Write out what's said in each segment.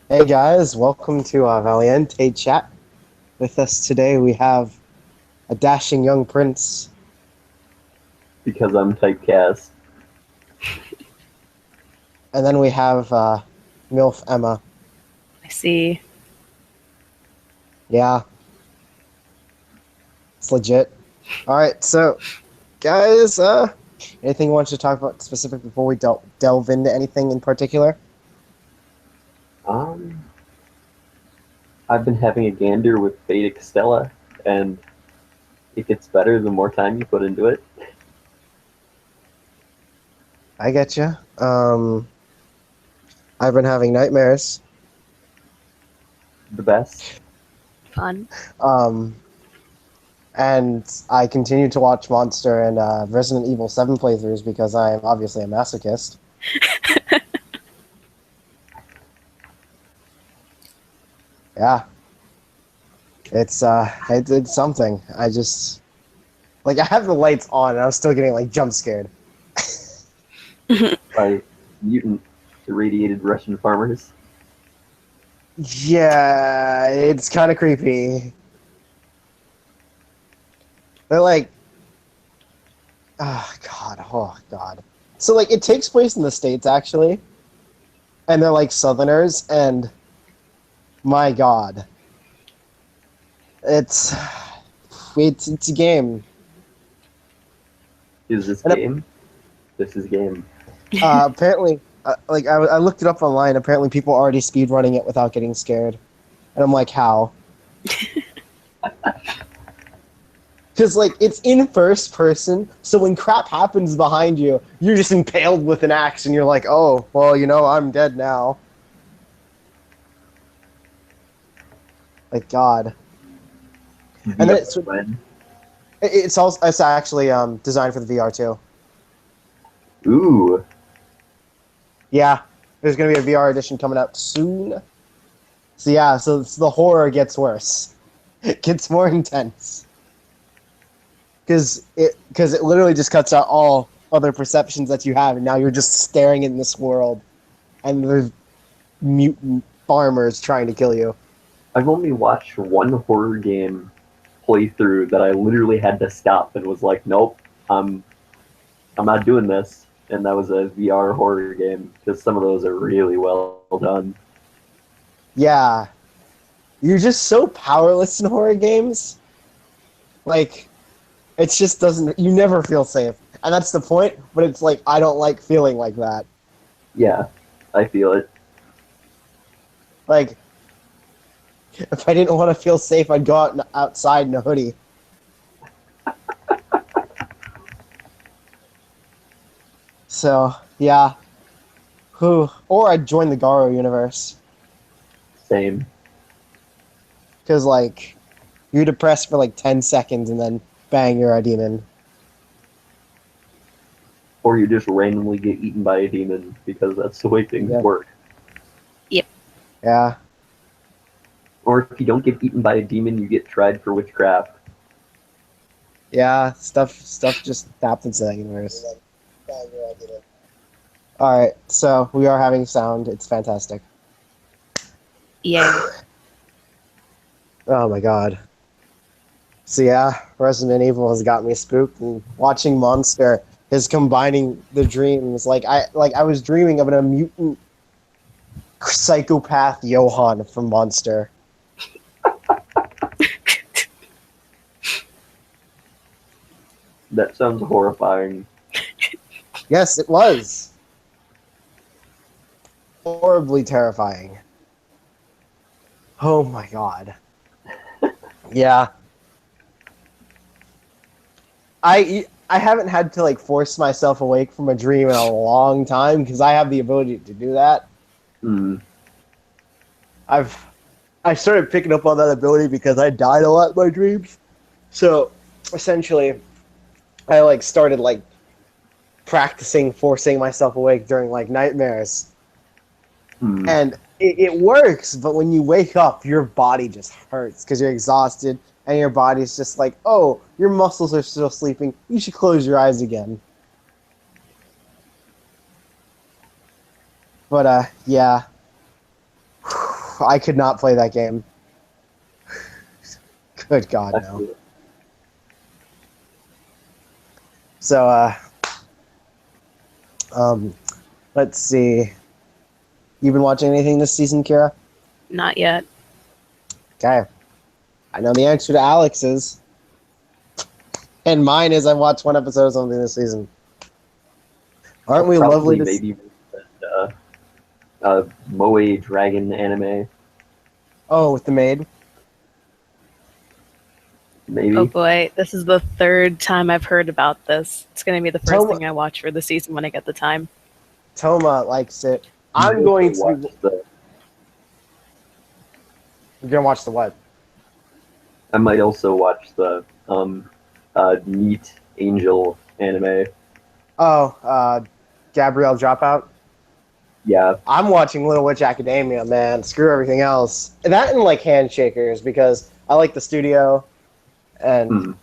Hey guys, welcome to Valiente Chat. With us today we have a dashing young prince, Because I'm typecast. and then we have MILF Emma. I see. Yeah, it's legit. Alright, so guys, anything you want to talk about specific before we delve into anything in particular? Um, I've been having a gander with Vedic Stella, and it gets better the more time you put into it. I get you. I've been having nightmares. The best. Fun. Um, and I continue to watch Monster and Resident Evil 7 playthroughs because I'm obviously a masochist. Yeah, it's something. I just like I have the lights on and I'm still getting like jump scared. By mutant irradiated Russian farmers. Yeah, it's kind of creepy. They're like, oh god. So like it takes place in the States actually, and they're like Southerners, and my god, it's it's a game. Is this And game? This is game. apparently, I looked it up online. Apparently, people are already speed running it without getting scared, and I'm like, how? Because like it's in first person, so when crap happens behind you, you're just impaled with an axe, and you're like, oh, well, I'm dead now. Like God. And then it's actually designed for the VR too. Ooh. Yeah, there's gonna be a VR edition coming out soon. So yeah, so the horror gets worse. It gets more intense. Because it literally just cuts out all other perceptions that you have, and now you're just staring in this world, and there's mutant farmers trying to kill you. I've only watched one horror game playthrough that I literally had to stop and was like, nope, I'm not doing this. And that was a VR horror game because some of those are really well done. Yeah, you're just so powerless in horror games. Like, it just doesn't. You never feel safe, and that's the point. But it's like I don't like feeling like that. Yeah, I feel it. Like, if I didn't want to feel safe, I'd go outside in a hoodie. So yeah, who? Or I'd join the Garo universe Same. because like you're depressed for like 10 seconds and then bang, you're a demon. Or you just randomly get eaten by a demon because that's the way things Yeah. work. Yeah. Or if you don't get eaten by a demon, you get tried for witchcraft. Yeah, stuff just happens in that universe. All right, so we are having sound. It's fantastic. Yeah. Oh my god. So yeah, Resident Evil has got me spooked, and watching Monster is combining the dreams. Like I was dreaming of a mutant psychopath Johann from Monster. That sounds horrifying. Yes, it was horribly terrifying. Oh my god. Yeah. I haven't had to like force myself awake from a dream in a long time because I have the ability to do that. Hmm. I started picking up on that ability because I died a lot in my dreams. So essentially, I like started like practicing forcing myself awake during like nightmares, Hmm. and it works. But when you wake up, your body just hurts because you're exhausted, and your body's just like, oh, your muscles are still sleeping. You should close your eyes again. But yeah. I could not play that game. Good God, no. So, let's see. You been watching anything this season, Kira? Not yet. Okay. I know the answer to Alex's. And mine is I watched one episode of something this season. Aren't we lovely to maybe Moe Dragon anime? Oh, with the maid? Maybe. Oh boy, this is the third time I've heard about this. It's going to be the first Toma- thing I watch for the season when I get the time. Toma likes it. You I'm also going to... watch You're going to watch the what? I might also watch the Neat Angel anime. Oh, Gabrielle Dropout? Yeah, I'm watching Little Witch Academia, man. Screw everything else. That and, like, Handshakers, because I like the studio, and,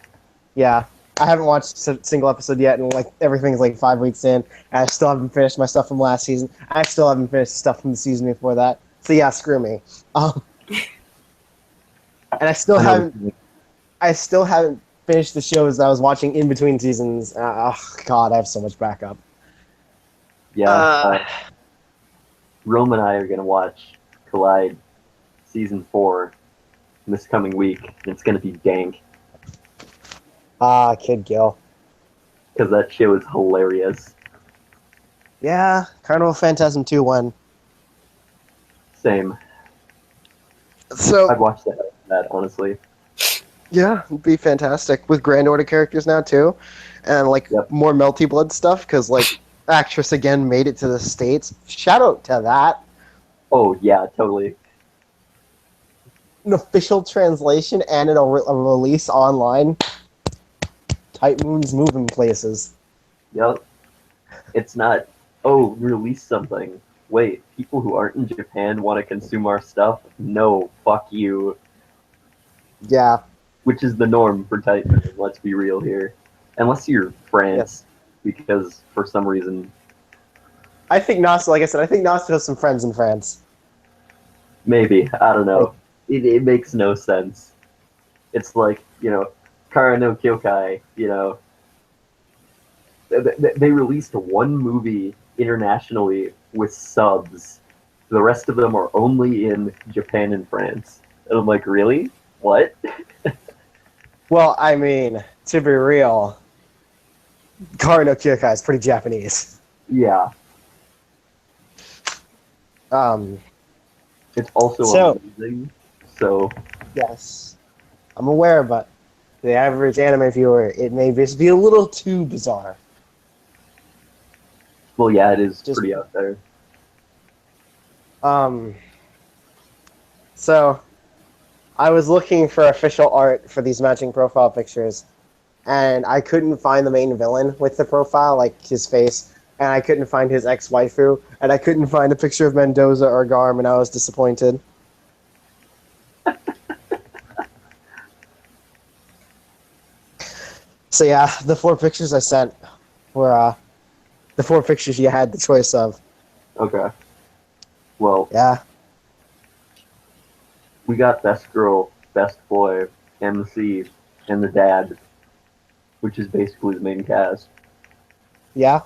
yeah. I haven't watched a single episode yet, and, like, everything's, like, 5 weeks in, and I still haven't finished my stuff from last season. I still haven't finished stuff from the season before that. So, yeah, screw me. And I still haven't finished the shows that I was watching in between seasons. Oh, God, I have so much backup. yeah. Rome and I are gonna watch Collide season 4 this coming week, and it's gonna be dank Kid Gil. because that show is hilarious. Yeah, Carnival Phantasm 2 won. Same. So, I'd watch that honestly. yeah, it'd be fantastic. With Grand Order characters now, too. And, like, more Melty Blood stuff, because, like, actress again made it to the States. Shout out to that. Oh yeah, totally. An official translation and a release online. Tight Moon's moving places. Yep. It's not, oh, release something. Wait, people who aren't in Japan want to consume our stuff? No, fuck you. Yeah. Which is the norm for Titan, let's be real here. Unless you're France, because for some reason... I think Nasta, like I said, has some friends in France. Maybe, I don't know. It makes no sense. It's like, Kara no Kyokai, they released one movie internationally with subs. The rest of them are only in Japan and France. And I'm like, really? What? Well, I mean, to be real, Kara no Kyokai is pretty Japanese. Yeah. It's also amazing, so... Yes. I'm aware, but the average anime viewer, it may just be a little too bizarre. Well, yeah, it is pretty out there. So, I was looking for official art for these matching profile pictures, and I couldn't find the main villain with the profile, like his face, and I couldn't find his ex-waifu, and I couldn't find a picture of Mendoza or Garm, and I was disappointed. So yeah, the 4 pictures I sent were the 4 pictures you had the choice of. Okay. Well, yeah. We got Best Girl, Best Boy, MC, and the Dad, which is basically the main cast. Yeah.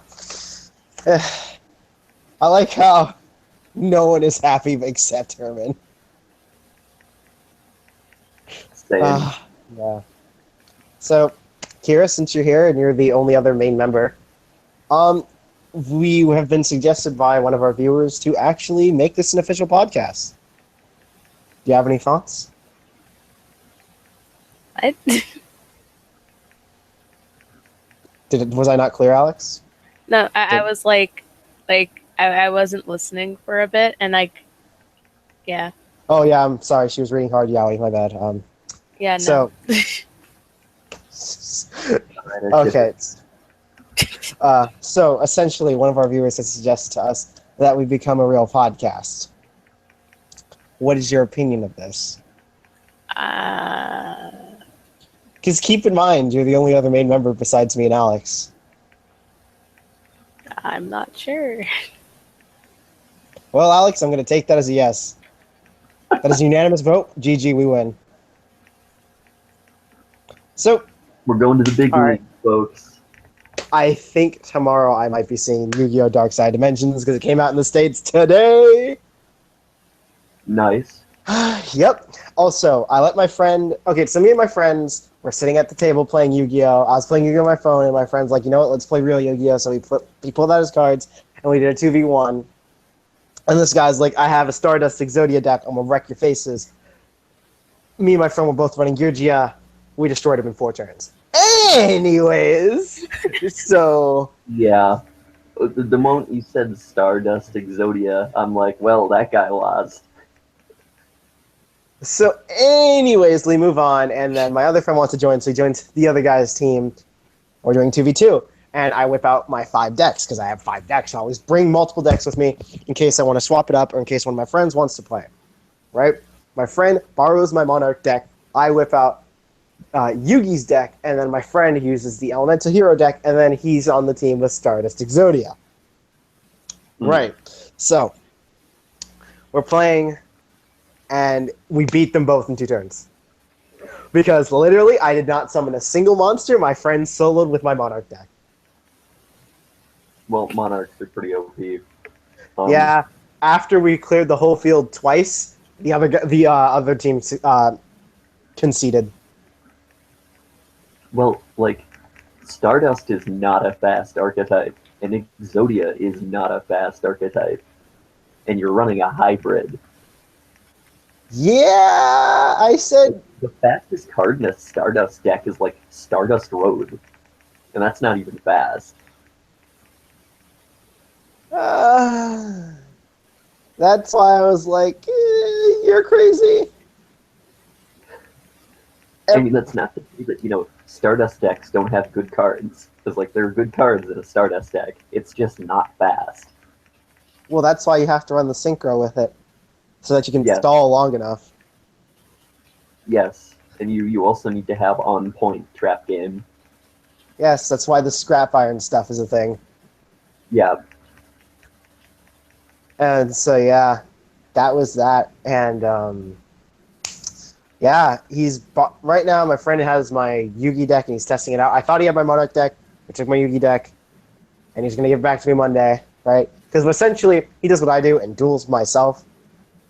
I like how no one is happy except Herman. Same. Yeah. So, Kira, since you're here and you're the only other main member, we have been suggested by one of our viewers to actually make this an official podcast. Do you have any thoughts? What? Was I not clear, Alex? No, I was like, I wasn't listening for a bit, and yeah. Oh yeah, I'm sorry. She was reading hard yaoi. My bad. Yeah. No. So. Okay. So essentially, one of our viewers has suggested to us that we become a real podcast. What is your opinion of this? Because keep in mind, you're the only other main member besides me and Alex. I'm not sure. Well, Alex, I'm going to take that as a yes. That is a unanimous vote. GG, we win. So, We're going to the big All league, folks. I think tomorrow I might be seeing Yu-Gi-Oh! Dark Side Dimensions because it came out in the States today. Nice. Yep. Also, I let my friend... Okay, so me and my friends were sitting at the table playing Yu-Gi-Oh! I was playing Yu-Gi-Oh! On my phone, and my friend's like, you know what, let's play real Yu-Gi-Oh! So he pulled out his cards, and we did a 2v1. And this guy's like, I have a Stardust Exodia deck, I'm gonna wreck your faces. Me and my friend were both running Gurgia. We destroyed him in 4 turns. Anyways, so... Yeah. The moment you said Stardust Exodia, I'm like, well, that guy lost. So, anyways, we move on, and then my other friend wants to join, so he joins the other guy's team. We're doing 2v2, and I whip out my 5 decks, because I have 5 decks. I always bring multiple decks with me in case I want to swap it up, or in case one of my friends wants to play. Right? My friend borrows my Monarch deck, I whip out Yugi's deck, and then my friend uses the Elemental Hero deck, and then he's on the team with Stardust Exodia. Right. So, we're playing... and we beat them both in 2 turns. Because literally, I did not summon a single monster. My friend soloed with my Monarch deck. Well, Monarchs are pretty OP. Yeah, after we cleared the whole field twice, the other team conceded. Well, like, Stardust is not a fast archetype, and Exodia is not a fast archetype. And you're running a hybrid. Yeah, I said... The fastest card in a Stardust deck is, like, Stardust Road. And that's not even fast. That's why I was like, you're crazy. I mean, that's not to say that, you know, Stardust decks don't have good cards. Because, like, there are good cards in a Stardust deck. It's just not fast. Well, that's why you have to run the Synchro with it. So that you can Yes. stall long enough. Yes. And you also need to have on-point trap game. Yes, that's why the scrap iron stuff is a thing. Yeah. And so, yeah, that was that. And, yeah, right now, my friend has my Yugi deck, and he's testing it out. I thought he had my Monarch deck. I took my Yugi deck, and he's going to give it back to me Monday, right? Because essentially, he does what I do and duels myself.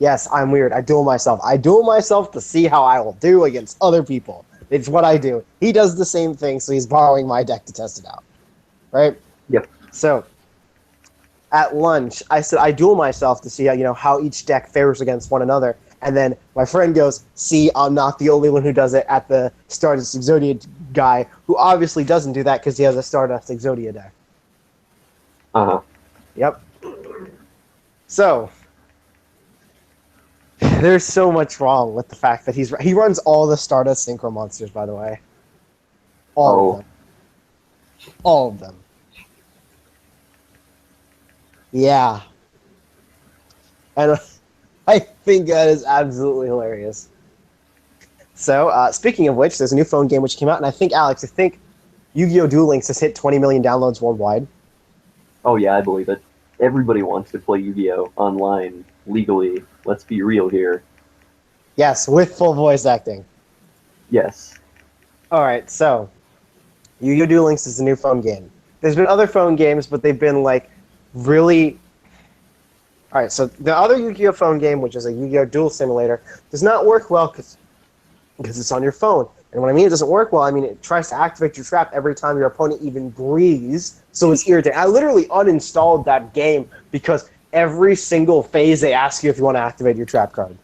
Yes, I'm weird. I duel myself. I duel myself to see how I will do against other people. It's what I do. He does the same thing, so he's borrowing my deck to test it out. Right? Yep. So, at lunch, I said I duel myself to see how each deck fares against one another. And then my friend goes, see, I'm not the only one who does it at the Stardust Exodia guy, who obviously doesn't do that because he has a Stardust Exodia deck. Uh-huh. Yep. So... there's so much wrong with the fact that he runs all the Stardust Synchro monsters, by the way. All of them. All of them. Yeah. And I think that is absolutely hilarious. So, speaking of which, there's a new phone game which came out, and I think, Alex, Yu-Gi-Oh! Duel Links has hit 20 million downloads worldwide. Oh yeah, I believe it. Everybody wants to play Yu-Gi-Oh! Online, legally. Let's be real here. Yes, with full voice acting. Yes. Alright, so, Yu-Gi-Oh! Duel Links is a new phone game. There's been other phone games, but they've been, like, really... Alright, so the other Yu-Gi-Oh! Phone game, which is a Yu-Gi-Oh! Duel Simulator, does not work well because it's on your phone. And when I mean it doesn't work well, I mean it tries to activate your trap every time your opponent even breathes, so it's irritating. I literally uninstalled that game because every single phase they ask you if you want to activate your trap card.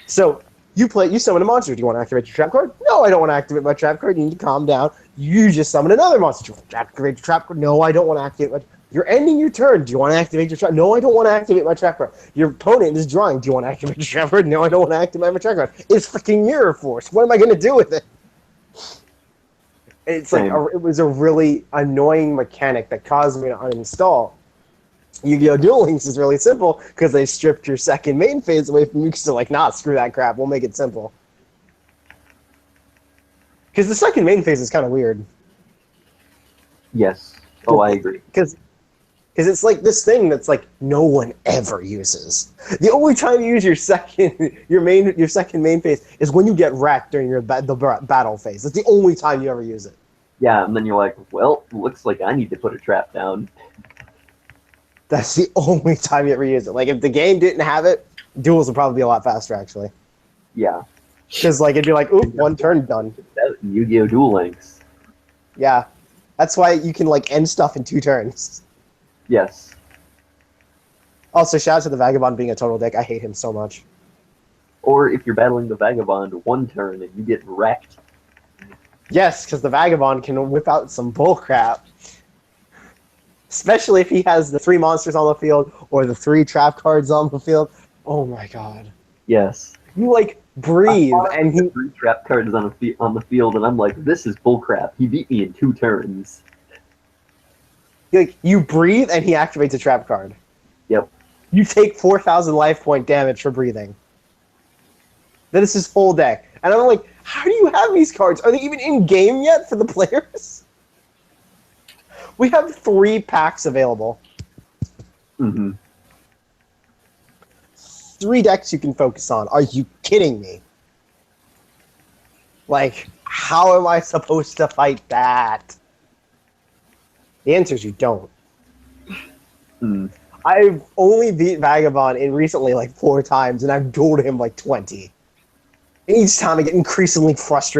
So, you summon a monster. Do you want to activate your trap card? No, I don't want to activate my trap card. You need to calm down. You just summon another monster. Do you want to activate your trap card? No, I don't want to activate my... You're ending your turn. Do you want to activate your trap? No, I don't want to activate my trap card. Your opponent is drawing. Do you want to activate your trap card? No, I don't want to activate my trap card. It's freaking Mirror Force. What am I going to do with it? It's like it was a really annoying mechanic that caused me to uninstall. Yu-Gi-Oh! Duel Links is really simple because they stripped your second main phase away from you. So like, nah, screw that crap. We'll make it simple. Because the second main phase is kind of weird. Yes. Oh, I agree. Because Because it's like this thing that's like no one ever uses. The only time you use your second main phase is when you get wrecked during the battle phase. That's the only time you ever use it. Yeah, and then you're like, well, looks like I need to put a trap down. That's the only time you ever use it. Like if the game didn't have it, duels would probably be a lot faster actually. Yeah. Because like it'd be like, oop, one turn done. Yu-Gi-Oh! Duel Links. Yeah, that's why you can like end stuff in 2 turns. Yes. Also, shout out to the Vagabond being a total dick. I hate him so much. Or if you're battling the Vagabond 1 turn and you get wrecked. Yes, because the Vagabond can whip out some bullcrap. Especially if he has the 3 monsters on the field or the 3 trap cards on the field. Oh my god. Yes. You like breathe and he 3 trap cards on the field, and I'm like, this is bullcrap. He beat me in 2 turns. you breathe and he activates a trap card. Yep. You take 4,000 life point damage for breathing. That is his full deck. And I'm like, how do you have these cards? Are they even in game yet for the players? We have 3 packs available. Mm-hmm. 3 decks you can focus on. Are you kidding me? Like, how am I supposed to fight that? The answer is you don't. Mm. I've only beat Vagabond in recently like 4 times, and I've dueled him like 20. And each time I get increasingly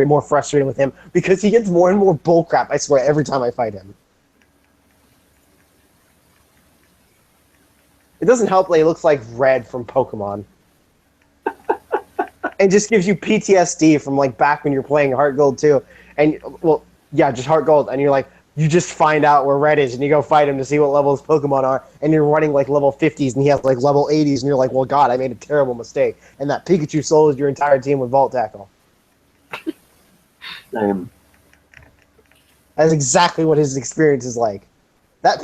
more frustrated with him, because he gets more and more bullcrap, I swear, every time I fight him. It doesn't help that he looks like Red from Pokemon. And just gives you PTSD from like back when you're playing Heart Gold 2. And, well, yeah, just Heart Gold. And you're like, you just find out where Red is and you go fight him to see what level his Pokemon are. And you're running like level 50s and he has like level 80s. And you're like, well, God, I made a terrible mistake. And that Pikachu solos your entire team with Volt Tackle. Same. That's exactly what his experience is like. That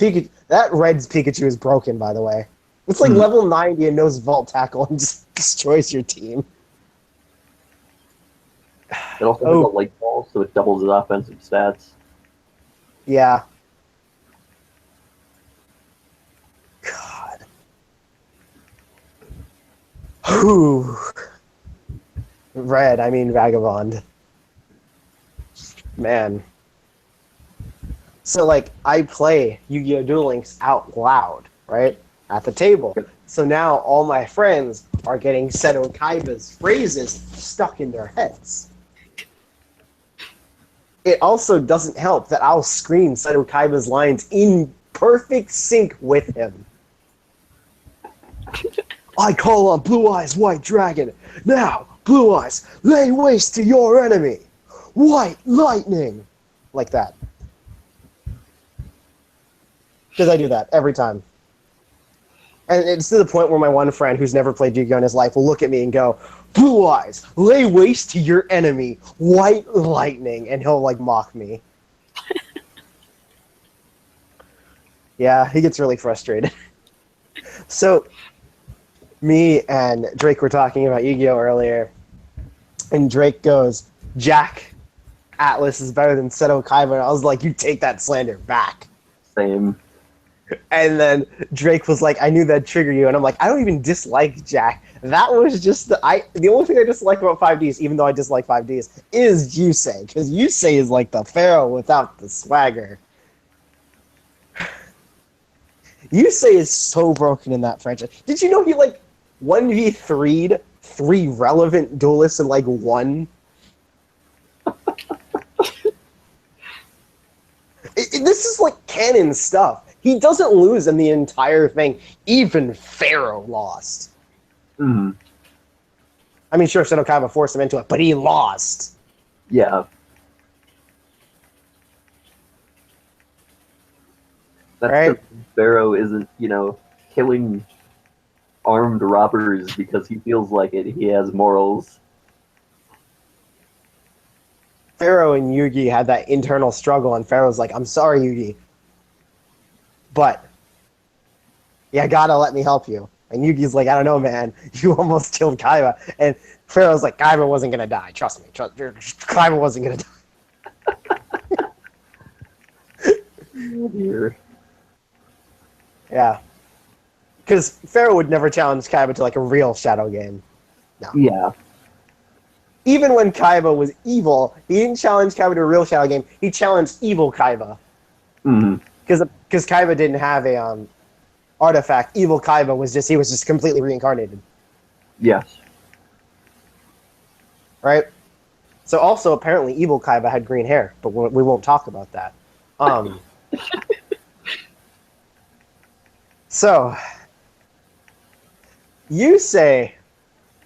Red's Pikachu is broken, by the way. It's like level 90 and knows Vault Tackle and just destroys your team. It also has a light ball, so it doubles his offensive stats. Yeah. God. Whew. I mean Vagabond. Man. So, like, I play Yu-Gi-Oh! Duel Links out loud, right? At the table. So now all my friends are getting Seto Kaiba's phrases stuck in their heads. It also doesn't help that I'll scream Seto Kaiba's lines in perfect sync with him. I call on Blue Eyes White Dragon. Now, Blue Eyes, lay waste to your enemy. White Lightning. Like that. Because I do that every time. And it's to the point where my one friend who's never played Yu-Gi-Oh! In his life will look at me and go, Blue Eyes, lay waste to your enemy, White Lightning, and he'll, like, mock me. Yeah, he gets really frustrated. So, me and Drake were talking about Yu-Gi-Oh! Earlier, and Drake goes, Jack Atlas is better than Seto Kaiba, and I was like, you take that slander back. Same. And then Drake was like, I knew that'd trigger you. And I'm like, I don't even dislike Jack. That was just the only thing I dislike about 5Ds, even though I dislike 5Ds, is Yusei. Because Yusei is like the Pharaoh without the swagger. Yusei is so broken in that franchise. Did you know he like 1v3'd 3 relevant duelists in like 1? This is like canon stuff. He doesn't lose in the entire thing. Even Pharaoh lost. Mm-hmm. I mean, sure, Seto Kaiba forced him into it, but he lost. Yeah. That's right? Pharaoh isn't, killing armed robbers because he feels like it. He has morals. Pharaoh and Yugi had that internal struggle, and Pharaoh's like, I'm sorry, Yugi, but you gotta let me help you. And Yugi's like, I don't know, man. You almost killed Kaiba. And Pharaoh's like, Kaiba wasn't gonna die. Trust me. Kaiba wasn't gonna die. Oh, dear. Yeah. Because Pharaoh would never challenge Kaiba to like a real Shadow game. No. Yeah. Even when Kaiba was evil, he didn't challenge Kaiba to a real Shadow game. He challenged evil Kaiba. Hmm. Because Kaiba didn't have a artifact. Evil Kaiba was just completely reincarnated. Yes. Right? So also apparently evil Kaiba had green hair, but we won't talk about that. So you say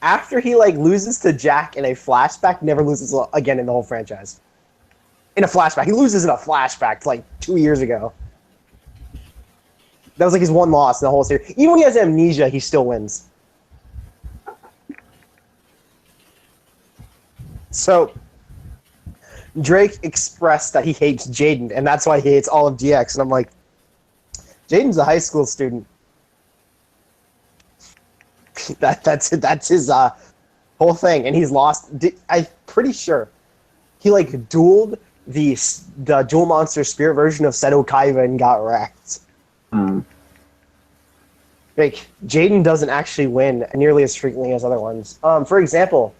after he like loses to Jack in a flashback, never loses again in the whole franchise. In a flashback, he loses in a flashback like 2 years ago. That was like his one loss in the whole series. Even when he has amnesia, he still wins. So Drake expressed that he hates Jaden, and that's why he hates all of GX. And I'm like, Jaden's a high school student. That's his whole thing, and he's lost. I'm pretty sure he like dueled the Duel Monster Spirit version of Seto Kaiba and got wrecked. Mm. Like Jaden doesn't actually win nearly as frequently as other ones. For example,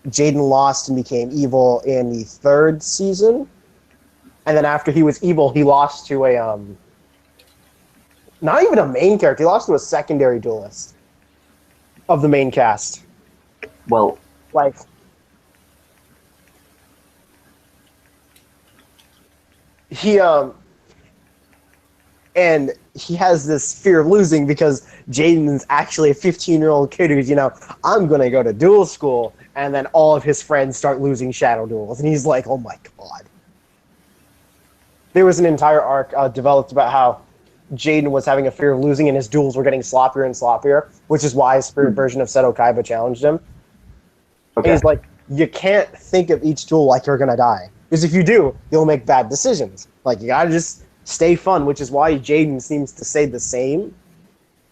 Jaden lost and became evil in the 3rd season, and then after he was evil, he lost to a not even a main character. He lost to a secondary duelist of the main cast. Well, Like, he and he has this fear of losing because Jaden's actually a 15-year-old kid who's, I'm gonna go to duel school, and then all of his friends start losing shadow duels, and he's like, oh my god. There was an entire arc developed about how Jaden was having a fear of losing, and his duels were getting sloppier and sloppier, which is why his spirit version of Seto Kaiba challenged him. okay. And he's like, you can't think of each duel like you're gonna die. Because if you do, you'll make bad decisions. Like, you gotta just stay fun, which is why Jaden seems to say the same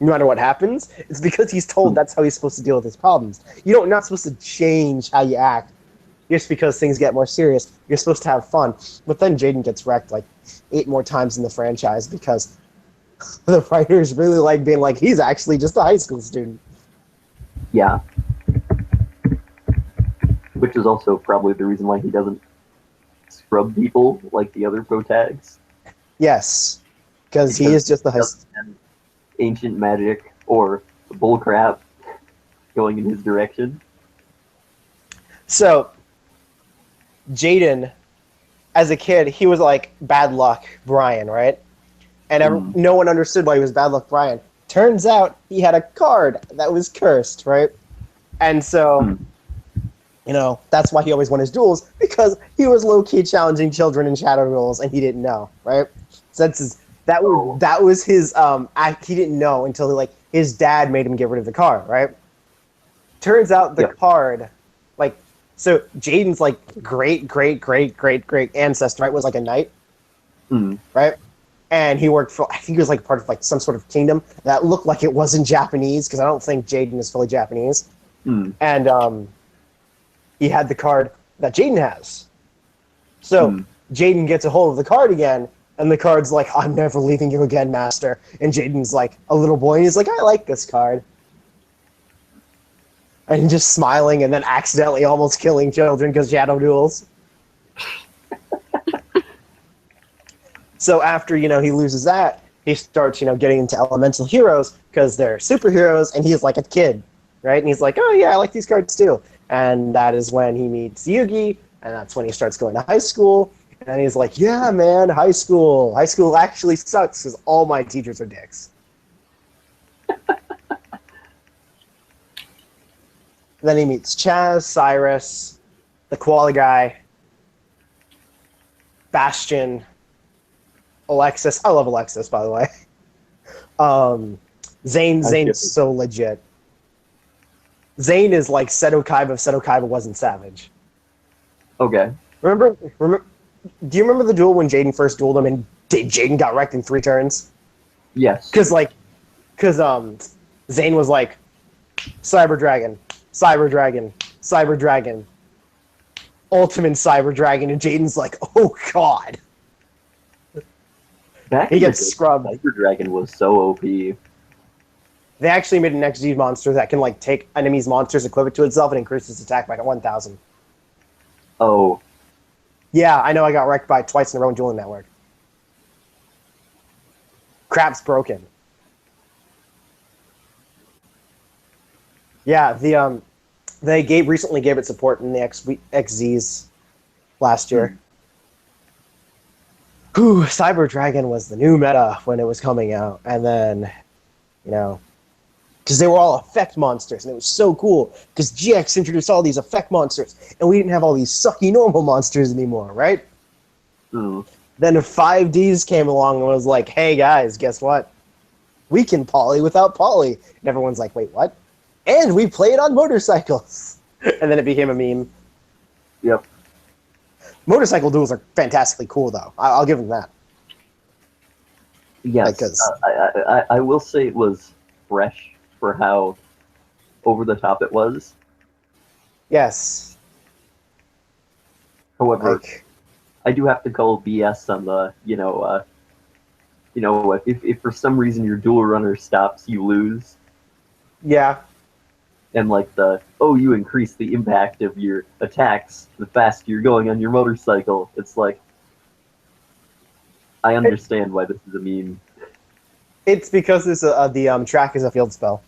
no matter what happens. It's because he's told that's how he's supposed to deal with his problems. You're not supposed to change how you act just because things get more serious. You're supposed to have fun. But then Jaden gets wrecked like 8 more times in the franchise because the writers really like being like, he's actually just a high school student. Yeah. Which is also probably the reason why he doesn't scrub people like the other pro tags. Yes, because he is just a high school. Ancient magic or bullcrap going in his direction. So, Jaden, as a kid, he was like bad luck Brian, right? And no one understood why he was bad luck Brian. Turns out he had a card that was cursed, right? And so, that's why he always won his duels, because he was low-key challenging children in shadow duels, and he didn't know, right? So that was his act. He didn't know until his dad made him get rid of the card, right? Turns out the card, so Jaden's great ancestor, right, was like a knight, right? And he worked for, I think he was part of some sort of kingdom that looked like it wasn't Japanese, because I don't think Jaden is fully Japanese. And he had the card that Jaden has. So Jaden gets a hold of the card again, and the card's like, I'm never leaving you again, master. And Jaden's like a little boy, and he's like, I like this card. And he's just smiling and then accidentally almost killing children because shadow duels. So after, he loses that, he starts, getting into elemental heroes because they're superheroes, and he's like a kid, right? And he's like, oh yeah, I like these cards too. And that is when he meets Yugi, and that's when he starts going to high school. And he's like, yeah, man, high school. High school actually sucks because all my teachers are dicks. Then he meets Chaz, Cyrus, the koala guy, Bastion, Alexis. I love Alexis, by the way. Zane's so legit. Zane is like Seto Kaiba if Seto Kaiba wasn't savage. Okay. Remember? Do you remember the duel when Jaden first dueled him and Jaden got wrecked in 3 turns? Yes. Because Zane was like, Cyber Dragon, Cyber Dragon, Cyber Dragon, Ultimate Cyber Dragon, and Jaden's like, oh god. Back He in the gets day, scrubbed. Cyber Dragon was so OP. They actually made an XD monster that can like take enemies' monsters, equip it to itself, and increase its attack by 1,000. Oh, Yeah, I know I got wrecked by it twice in a row in Dueling Network. Crap's broken. Yeah, they recently gave it support in the XZs last year. Whew, Cyber Dragon was the new meta when it was coming out, and then, you know, because they were all effect monsters, and it was so cool, because GX introduced all these effect monsters, and we didn't have all these sucky normal monsters anymore, right? mm. Then 5Ds came along and was like, hey guys, guess what? We can poly without poly. And everyone's like, wait, what? And we play it on motorcycles. And then it became a meme. Yep. Motorcycle duels are fantastically cool, though. I'll give them that. Yes, Because I will say it was fresh for how over the top it was. yes, However, like, I do have to call BS on the, if for some reason your dual runner stops, you lose. yeah, And like you increase the impact of your attacks the faster you're going on your motorcycle. It's like, I understand why this is a meme. it's because the track is a field spell.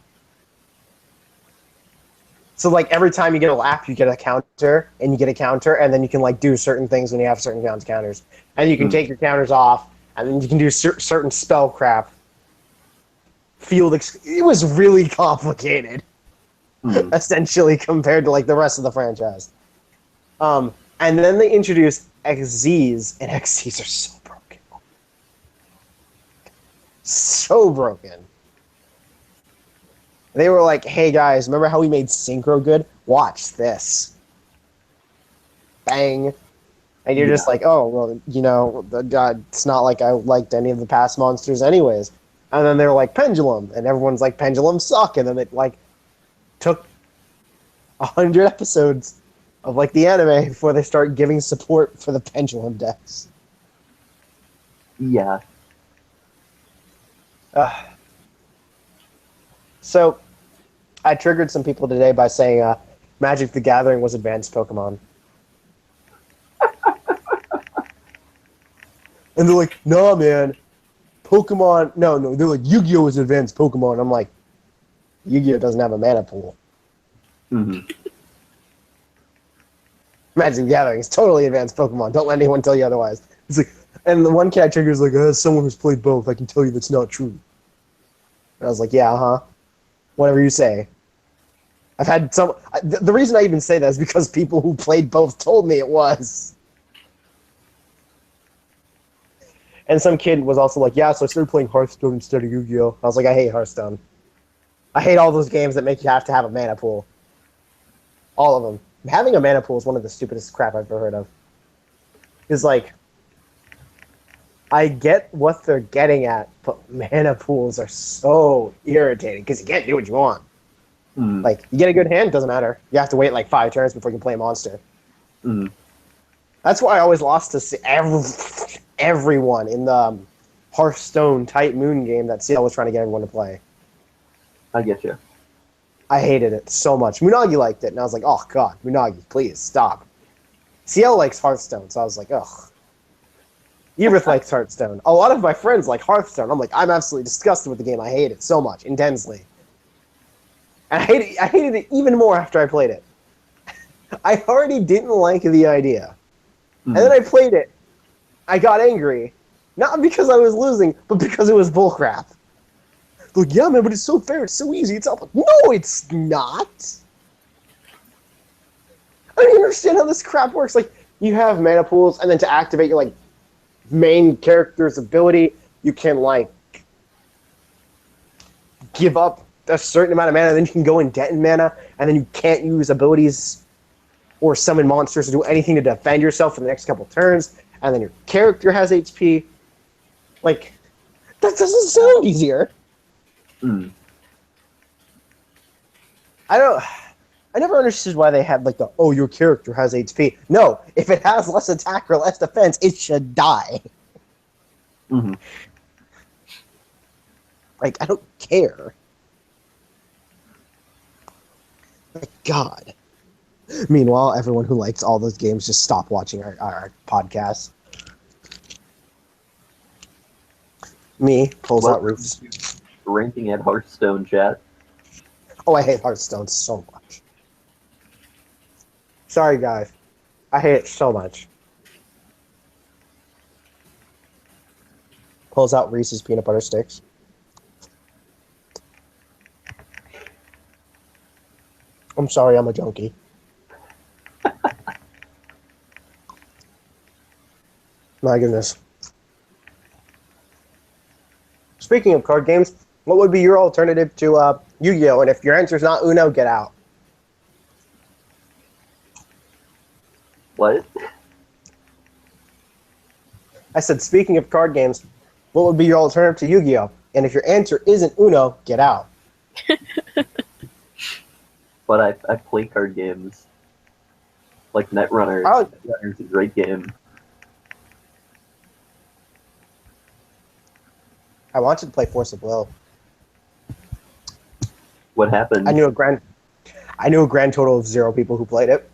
So like every time you get a lap, you get a counter, and you get a counter, and then you can like do certain things when you have certain counters, and you can take your counters off, and then you can do certain spell crap. It was really complicated, essentially compared to like the rest of the franchise. And then they introduced XZs, and XZs are so broken, so broken. They were like, hey guys, remember how we made Synchro good? Watch this. Bang. And you're just like, oh, well, it's not like I liked any of the past monsters anyways. And then they're like, Pendulum. And everyone's like, Pendulum suck. And then it like took 100 episodes of like the anime before they start giving support for the Pendulum decks. Yeah. So, I triggered some people today by saying Magic the Gathering was advanced Pokemon. And they're like, nah, man. Pokemon... No. They're like, Yu-Gi-Oh! Is advanced Pokemon. I'm like, Yu-Gi-Oh! Doesn't have a mana pool. Mm-hmm. Magic the Gathering is totally advanced Pokemon. Don't let anyone tell you otherwise. It's like, and the one cat trigger is like, as someone who's played both, I can tell you that's not true. And I was like, yeah, huh? Whatever you say. I've had some... The reason I even say that is because people who played both told me it was. And some kid was also like, yeah, so I started playing Hearthstone instead of Yu-Gi-Oh! I was like, I hate Hearthstone. I hate all those games that make you have to have a mana pool. All of them. Having a mana pool is one of the stupidest crap I've ever heard of. It's like... I get what they're getting at, but mana pools are so irritating because you can't do what you want. Like, you get a good hand, doesn't matter. You have to wait like 5 turns before you can play a monster. That's why I always lost to everyone in the Hearthstone Type Moon game that CL was trying to get everyone to play. I get you. I hated it so much. Munagi liked it, and I was like, oh god, Munagi, please, stop. CL likes Hearthstone, so I was like, ugh. Everett likes Hearthstone. A lot of my friends like Hearthstone. I'm like, I'm absolutely disgusted with the game. I hate it so much, intensely. And I hated it even more after I played it. I already didn't like the idea. And then I played it. I got angry. Not because I was losing, but because it was bullcrap. Like, yeah, man, but it's so fair. It's so easy. It's all... No, it's not. I don't understand how this crap works. Like, you have mana pools, and then to activate your, like, main character's ability, you can, like, give up a certain amount of mana, and then you can go in debt in mana, and then you can't use abilities or summon monsters to do anything to defend yourself for the next couple turns, and then your character has HP. Like, that doesn't sound easier. I never understood why they had, like, your character has HP. No, if it has less attack or less defense, it should die. Hmm. Like, I don't care. Like, God. Meanwhile, everyone who likes all those games just stop watching our podcast. Me pulls out Well, roofs. ranking at Hearthstone, chat. Oh, I hate Hearthstone so much. Sorry, guys. I hate it so much. Pulls out Reese's peanut butter sticks. I'm sorry, I'm a junkie. My goodness. Speaking of card games, what would be your alternative to Yu-Gi-Oh? And if your answer's not Uno, get out. What? I said, speaking of card games, what would be your alternative to Yu-Gi-Oh? And if your answer isn't Uno, get out. But I play card games. Like Netrunner. Oh. Netrunner's a great game. I wanted to play Force of Will. What happened? I knew a grand total of 0 people who played it.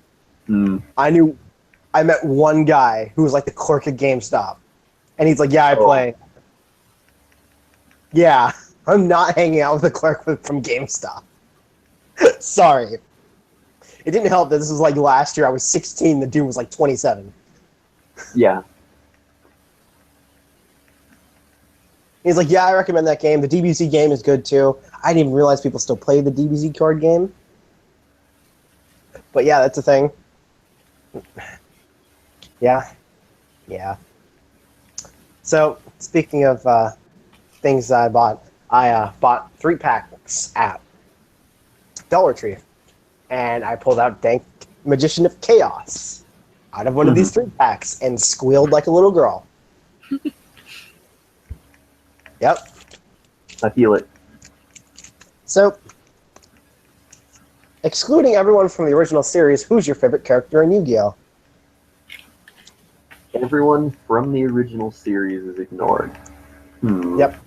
I met one guy who was like the clerk at GameStop. And he's like, yeah, I play. Yeah, I'm not hanging out with the clerk from GameStop. Sorry. It didn't help that this was like last year. I was 16. The dude was like 27. Yeah. He's like, yeah, I recommend that game. The DBZ game is good too. I didn't even realize people still play the DBZ card game. But yeah, that's a thing. Yeah. Yeah. So, speaking of things I bought 3 packs at Dollar Tree. And I pulled out Dank Magician of Chaos out of one of these 3 packs and squealed like a little girl. Yep. I feel it. So, excluding everyone from the original series, who's your favorite character in Yu-Gi-Oh? Everyone from the original series is ignored. Yep.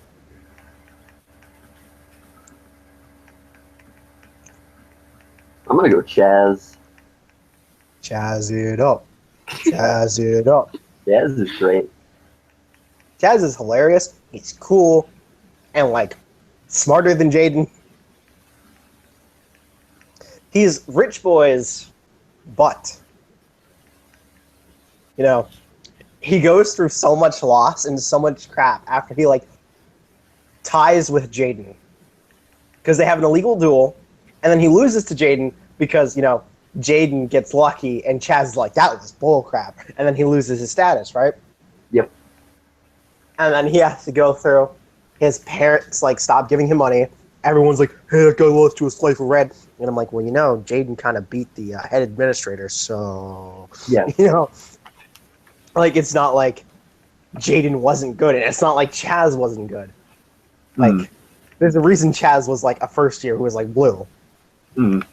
I'm gonna go Chaz. Chaz it up. Chaz it up. Chaz is great. Chaz is hilarious. He's cool. And, like, smarter than Jaden. He's rich boy's butt. You know, he goes through so much loss and so much crap after he, like, ties with Jaden. Because they have an illegal duel, and then he loses to Jaden because, you know, Jaden gets lucky, and Chaz is like, that was bullcrap. And then he loses his status, right? Yep. And then he has to go through. His parents, like, stop giving him money. Everyone's like, hey, that guy lost to a slice of red. And I'm like, well, you know, Jaden kind of beat the head administrator, so... Yeah. You know, like, it's not like Jaden wasn't good, and it's not like Chaz wasn't good. Like, there's a reason Chaz was, like, a first year who was, like, blue. And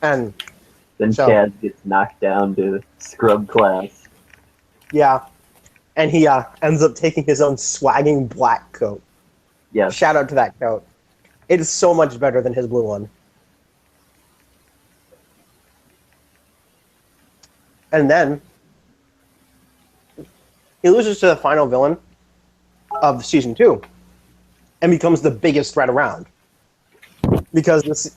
then so, Chaz gets knocked down to scrub class. Yeah. And he ends up taking his own swagging black coat. Yeah. Shout out to that coat. It is so much better than his blue one. And then he loses to the final villain of season 2 and becomes the biggest threat around. Because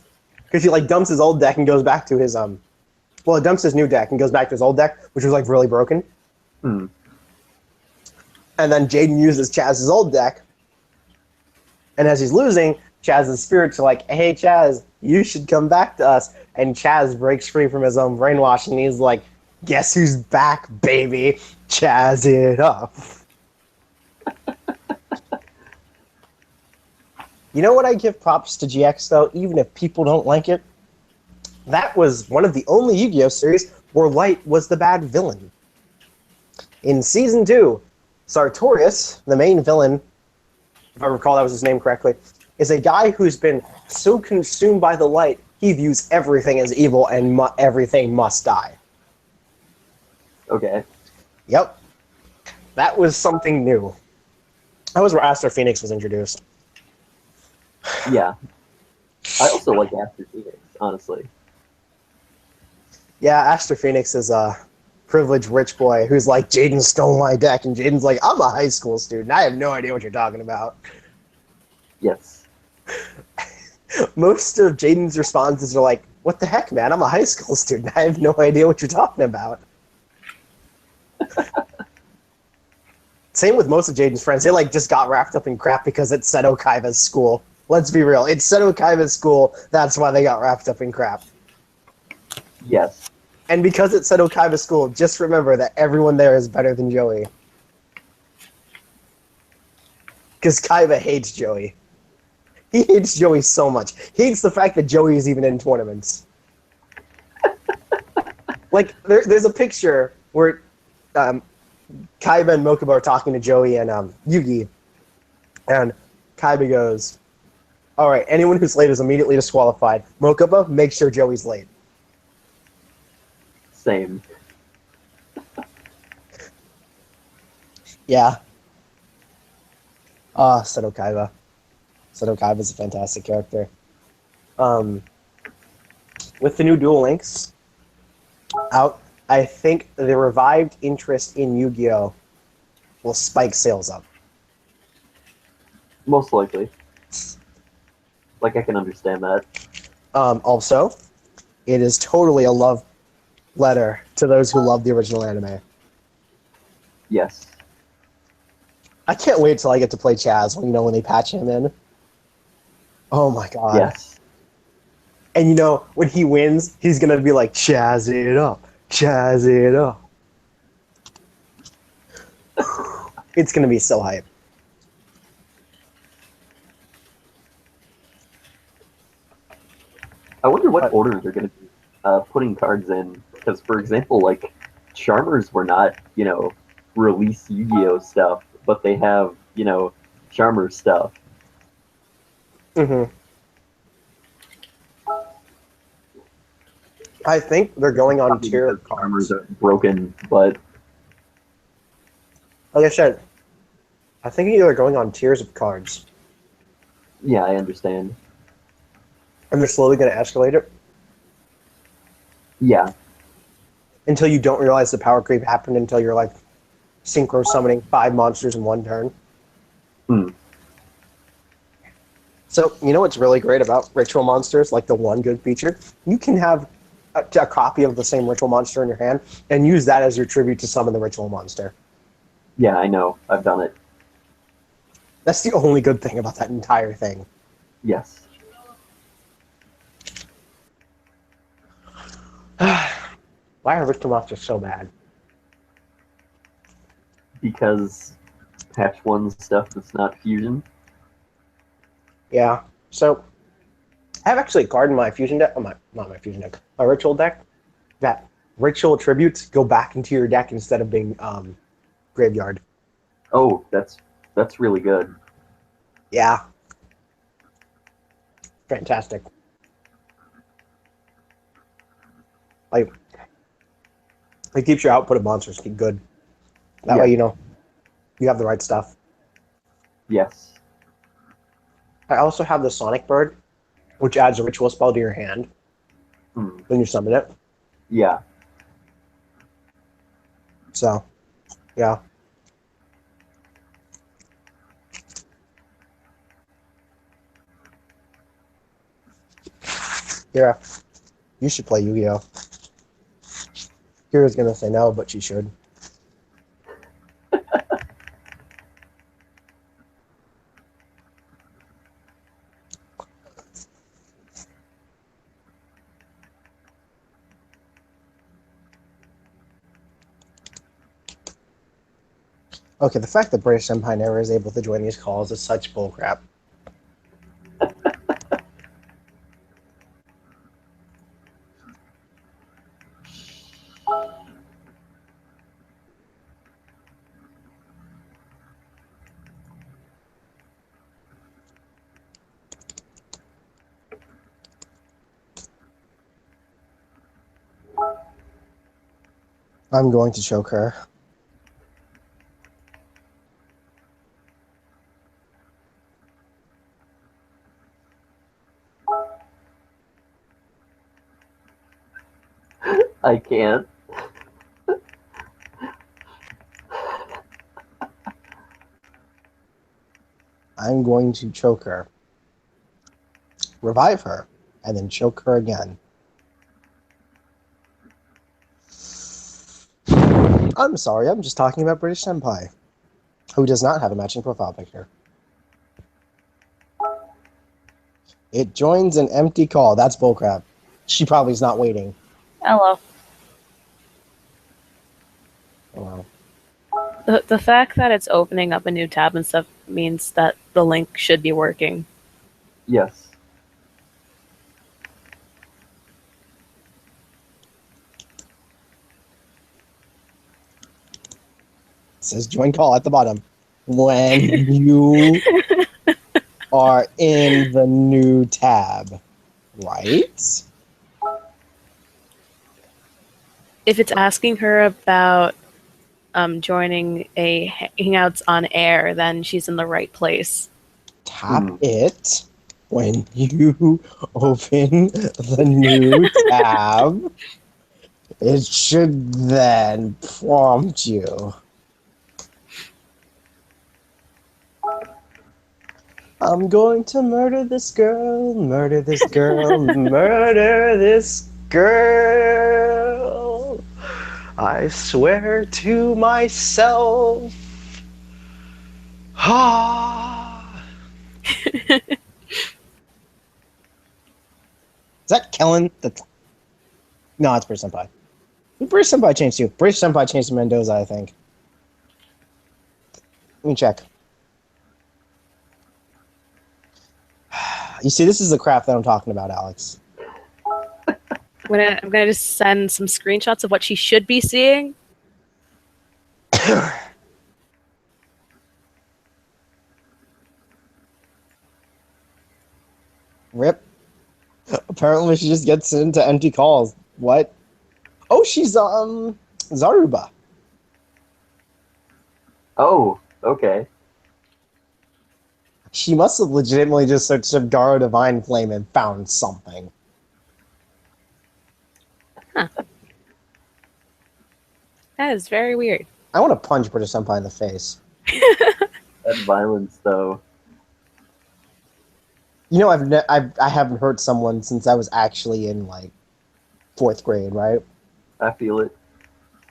he like dumps his old deck and goes back to his he dumps his new deck and goes back to his old deck, which was like really broken. And then Jaden uses Chaz's old deck, and as he's losing, Chaz's spirits are like, hey Chaz, you should come back to us. And Chaz breaks free from his own brainwash, and he's like, guess who's back, baby? Chaz it up. You know what I give props to GX, though, even if people don't like it? That was one of the only Yu-Gi-Oh! Series where Light was the bad villain. In Season 2, Sartorius, the main villain, if I recall that was his name correctly, is a guy who's been so consumed by the light, he views everything as evil and everything must die. Okay. Yep. That was something new. That was where Astro Phoenix was introduced. Yeah. I also like After Phoenix, honestly. Yeah, Astro Phoenix is a privileged rich boy who's like, Jaden stole my deck, and Jaden's like, I'm a high school student. I have no idea what you're talking about. Yes. Most of Jaden's responses are like, what the heck, man? I'm a high school student. I have no idea what you're talking about. Same with most of Jaden's friends. They like just got wrapped up in crap because it's Seto Kaiba's school. Let's be real. It's Seto Kaiba's school. That's why they got wrapped up in crap. Yes. And because it's Seto Kaiba's school, just remember that everyone there is better than Joey. Because Kaiba hates Joey. He hates Joey so much. He hates the fact that Joey is even in tournaments. Like, there's a picture where Kaiba and Mokuba are talking to Joey and Yugi. And Kaiba goes, all right, anyone who's late is immediately disqualified. Mokuba, make sure Joey's late. Same. Yeah. Seto Kaiba. Seto Kaiba's a fantastic character. With the new Duel Links out, I think the revived interest in Yu-Gi-Oh! Will spike sales up. Most likely. Like, I can understand that. Also, it is totally a love letter to those who love the original anime. Yes. I can't wait till I get to play Chaz when they patch him in. Oh my god. Yes. And when he wins, he's gonna be like, Chaz it up. Chaz it up. It's gonna be so hype. I wonder what order they're going to be putting cards in. Because, for example, like, Charmers were not, release Yu-Gi-Oh! Stuff, but they have, Charmers stuff. Mm-hmm. I think they're going on Probably tier because cards. Charmers are broken, but Like I said, I think they're going on tiers of cards. yeah, I understand. And they're slowly going to escalate it Yeah, until you don't realize the power creep happened until you're like synchro summoning 5 monsters in one turn. Hmm. So, you know what's really great about ritual monsters, like the one good feature? You can have a copy of the same ritual monster in your hand and use that as your tribute to summon the ritual monster. Yeah, I know. I've done it. That's the only good thing about that entire thing. Yes. Why are ritual monsters so bad? Because patch 1 stuff that's not fusion. Yeah. So, I have actually a card in my fusion deck. Not my fusion deck. My ritual deck. That ritual tributes go back into your deck instead of being graveyard. Oh, that's really good. Yeah. Fantastic. Like, it keeps your output of monsters good. That way, you have the right stuff. Yes. I also have the Sonic Bird, which adds a ritual spell to your hand when you summon it. Yeah. So, yeah. Kira, you should play Yu-Gi-Oh! Kira's gonna say no, but she should. Okay, the fact that British Empire never is able to join these calls is such bullcrap. I'm going to choke her. I can't. I'm going to choke her, revive her, and then choke her again. I'm sorry, I'm just talking about British Senpai, who does not have a matching profile picture. It joins an empty call. That's bullcrap. She probably is not waiting. Hello. Oh, wow. The fact that it's opening up a new tab and stuff means that the link should be working. Yes. It says join call at the bottom. When you are in the new tab, right? If it's asking her about joining a Hangouts on air, then she's in the right place. Tap it when you open the new tab. It should then prompt you. I'm going to murder this girl, murder this girl, murder this girl. I swear to myself. Ah. Is that Kellen? No, it's British Senpai. British Senpai changed too. British Senpai changed to Mendoza, I think. Let me check. You see, this is the crap that I'm talking about, Alex. I'm gonna just send some screenshots of what she should be seeing. Rip. Apparently she just gets into empty calls. What? Oh, she's Zaruba. Oh, okay. She must have legitimately just searched up Garo Divine Flame and found something. Huh. That is very weird. I want to punch British Senpai in the face. That violence, though. You know, I haven't hurt someone since I was actually in, like, 4th grade, right? I feel it.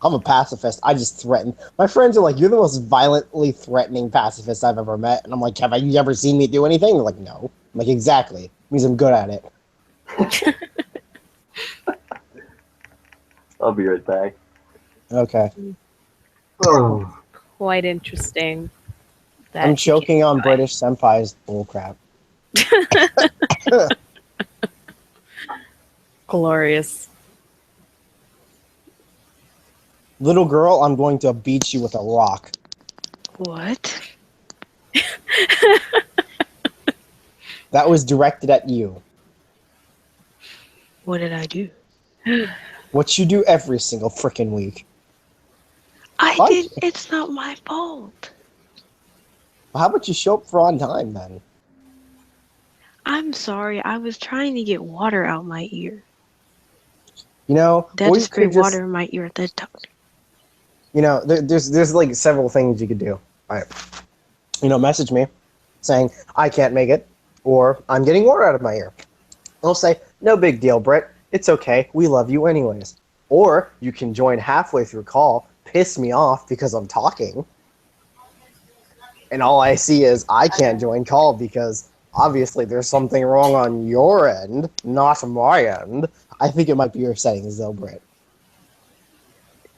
I'm a pacifist. I just threaten. My friends are like, you're the most violently threatening pacifist I've ever met. And I'm like, have you ever seen me do anything? They're like, no. I'm like, exactly. It means I'm good at it. I'll be right back. Okay. Oh. Quite interesting. I'm choking on British Senpai's bullcrap. Glorious. Little girl, I'm going to beat you with a rock. What? That was directed at you. What did I do? What you do every single freaking week. I What? did. It's not my fault. Well, how about you show up for on time, then? I'm sorry. I was trying to get water out my ear. You know, That or you just sprayed could just, water in my ear at that time. you know, there's like several things you could do. All right. You know, message me saying, I can't make it, or I'm getting water out of my ear. I'll say, no big deal, Britt. It's okay. We love you anyways. Or you can join halfway through call, piss me off because I'm talking, and all I see is I can't join call because obviously there's something wrong on your end, not my end. I think it might be your settings though, Britt.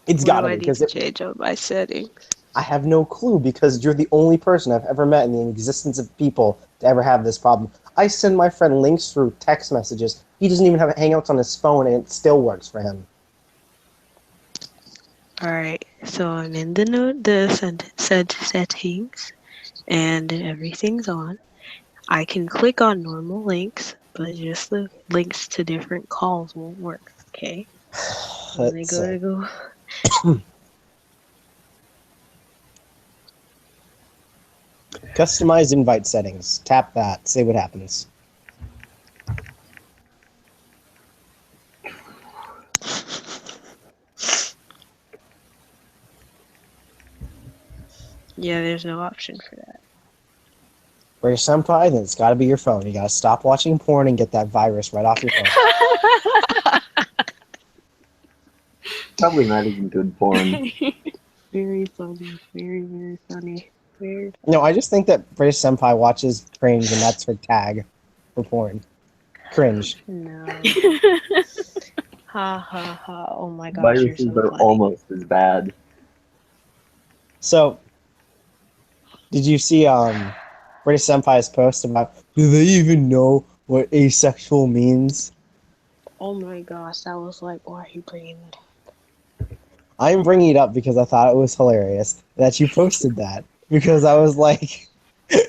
It's What gotta do I be, need because to change on my settings? I have no clue, because you're the only person I've ever met in the existence of people to ever have this problem. I send my friend links through text messages. He doesn't even have Hangouts on his phone, and it still works for him. Alright, so I'm in the settings, and everything's on. I can click on normal links, but just the links to different calls won't work, okay? Let me Let's go see. to go. Customize invite settings. Tap that. See what happens. Yeah, there's no option for that. For your senpai, then it's gotta be your phone. You gotta stop watching porn and get that virus right off your phone. Probably not even good porn. Very funny. Very, very funny. Very No, I just think that British senpai watches cringe, and that's her tag for porn. Cringe. No. Ha ha ha. Oh my gosh, you're Viruses so are funny. almost as bad. So, did you see British senpai's post about do they even know what asexual means? Oh my gosh, that was like, why are you bringing that up? I'm bringing it up because I thought it was hilarious that you posted that. Because I was like,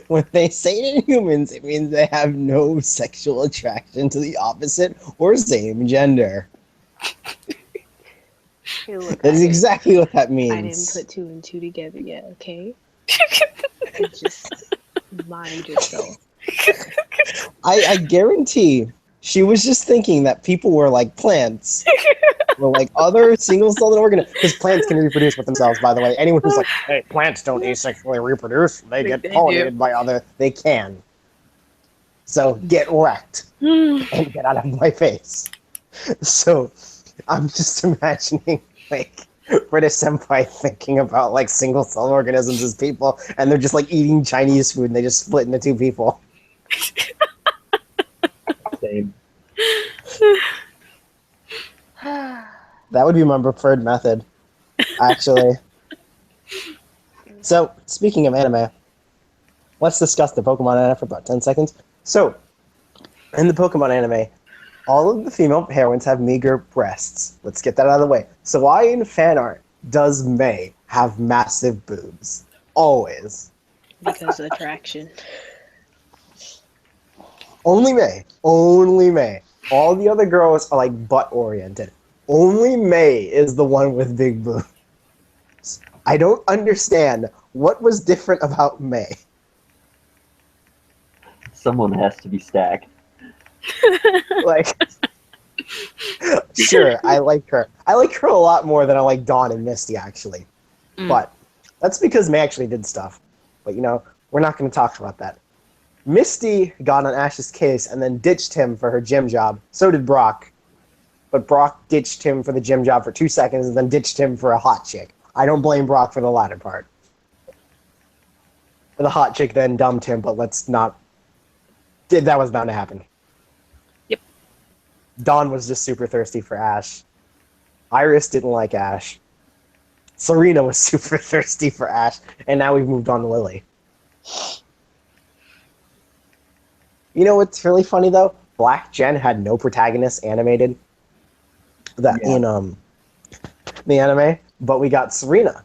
when they say to humans, it means they have no sexual attraction to the opposite or same gender. Hey, look, That is exactly what that I didn't means. put 2 and 2 together yet, okay? Just mind yourself. I guarantee she was just thinking that people were like plants. Or like other single-celled organisms. Because plants can reproduce with themselves, by the way. Anyone who's like, hey, plants don't asexually reproduce. They get They pollinated do. by other... They can. So get wrecked. And get out of my face. So I'm just imagining, like, British senpai thinking about, like, single-celled organisms as people, and they're just, like, eating Chinese food, and they just split into two people. Same. That would be my preferred method, actually. So, speaking of anime, let's discuss the Pokemon anime for about 10 seconds. So, in the Pokemon anime, all of the female heroines have meager breasts. Let's get that out of the way. So why in fan art does May have massive boobs? Always. Because attraction. Only May. Only May. All the other girls are like butt-oriented. Only May is the one with big boobs. I don't understand what was different about May. Someone has to be stacked. Like, sure, I like her. I like her a lot more than I like Dawn and Misty, actually. But that's because May actually did stuff. But, you know, we're not going to talk about that. Misty got on Ash's case and then ditched him for her gym job. So did Brock. But Brock ditched him for the gym job for 2 seconds and then ditched him for a hot chick. I don't blame Brock for the latter part. The hot chick then dumped him, but let's not... That was bound to happen. Yep. Dawn was just super thirsty for Ash. Iris didn't like Ash. Serena was super thirsty for Ash. And now we've moved on to Lily. You know what's really funny, though? Black Gen had no protagonist animated in the anime, but we got Serena.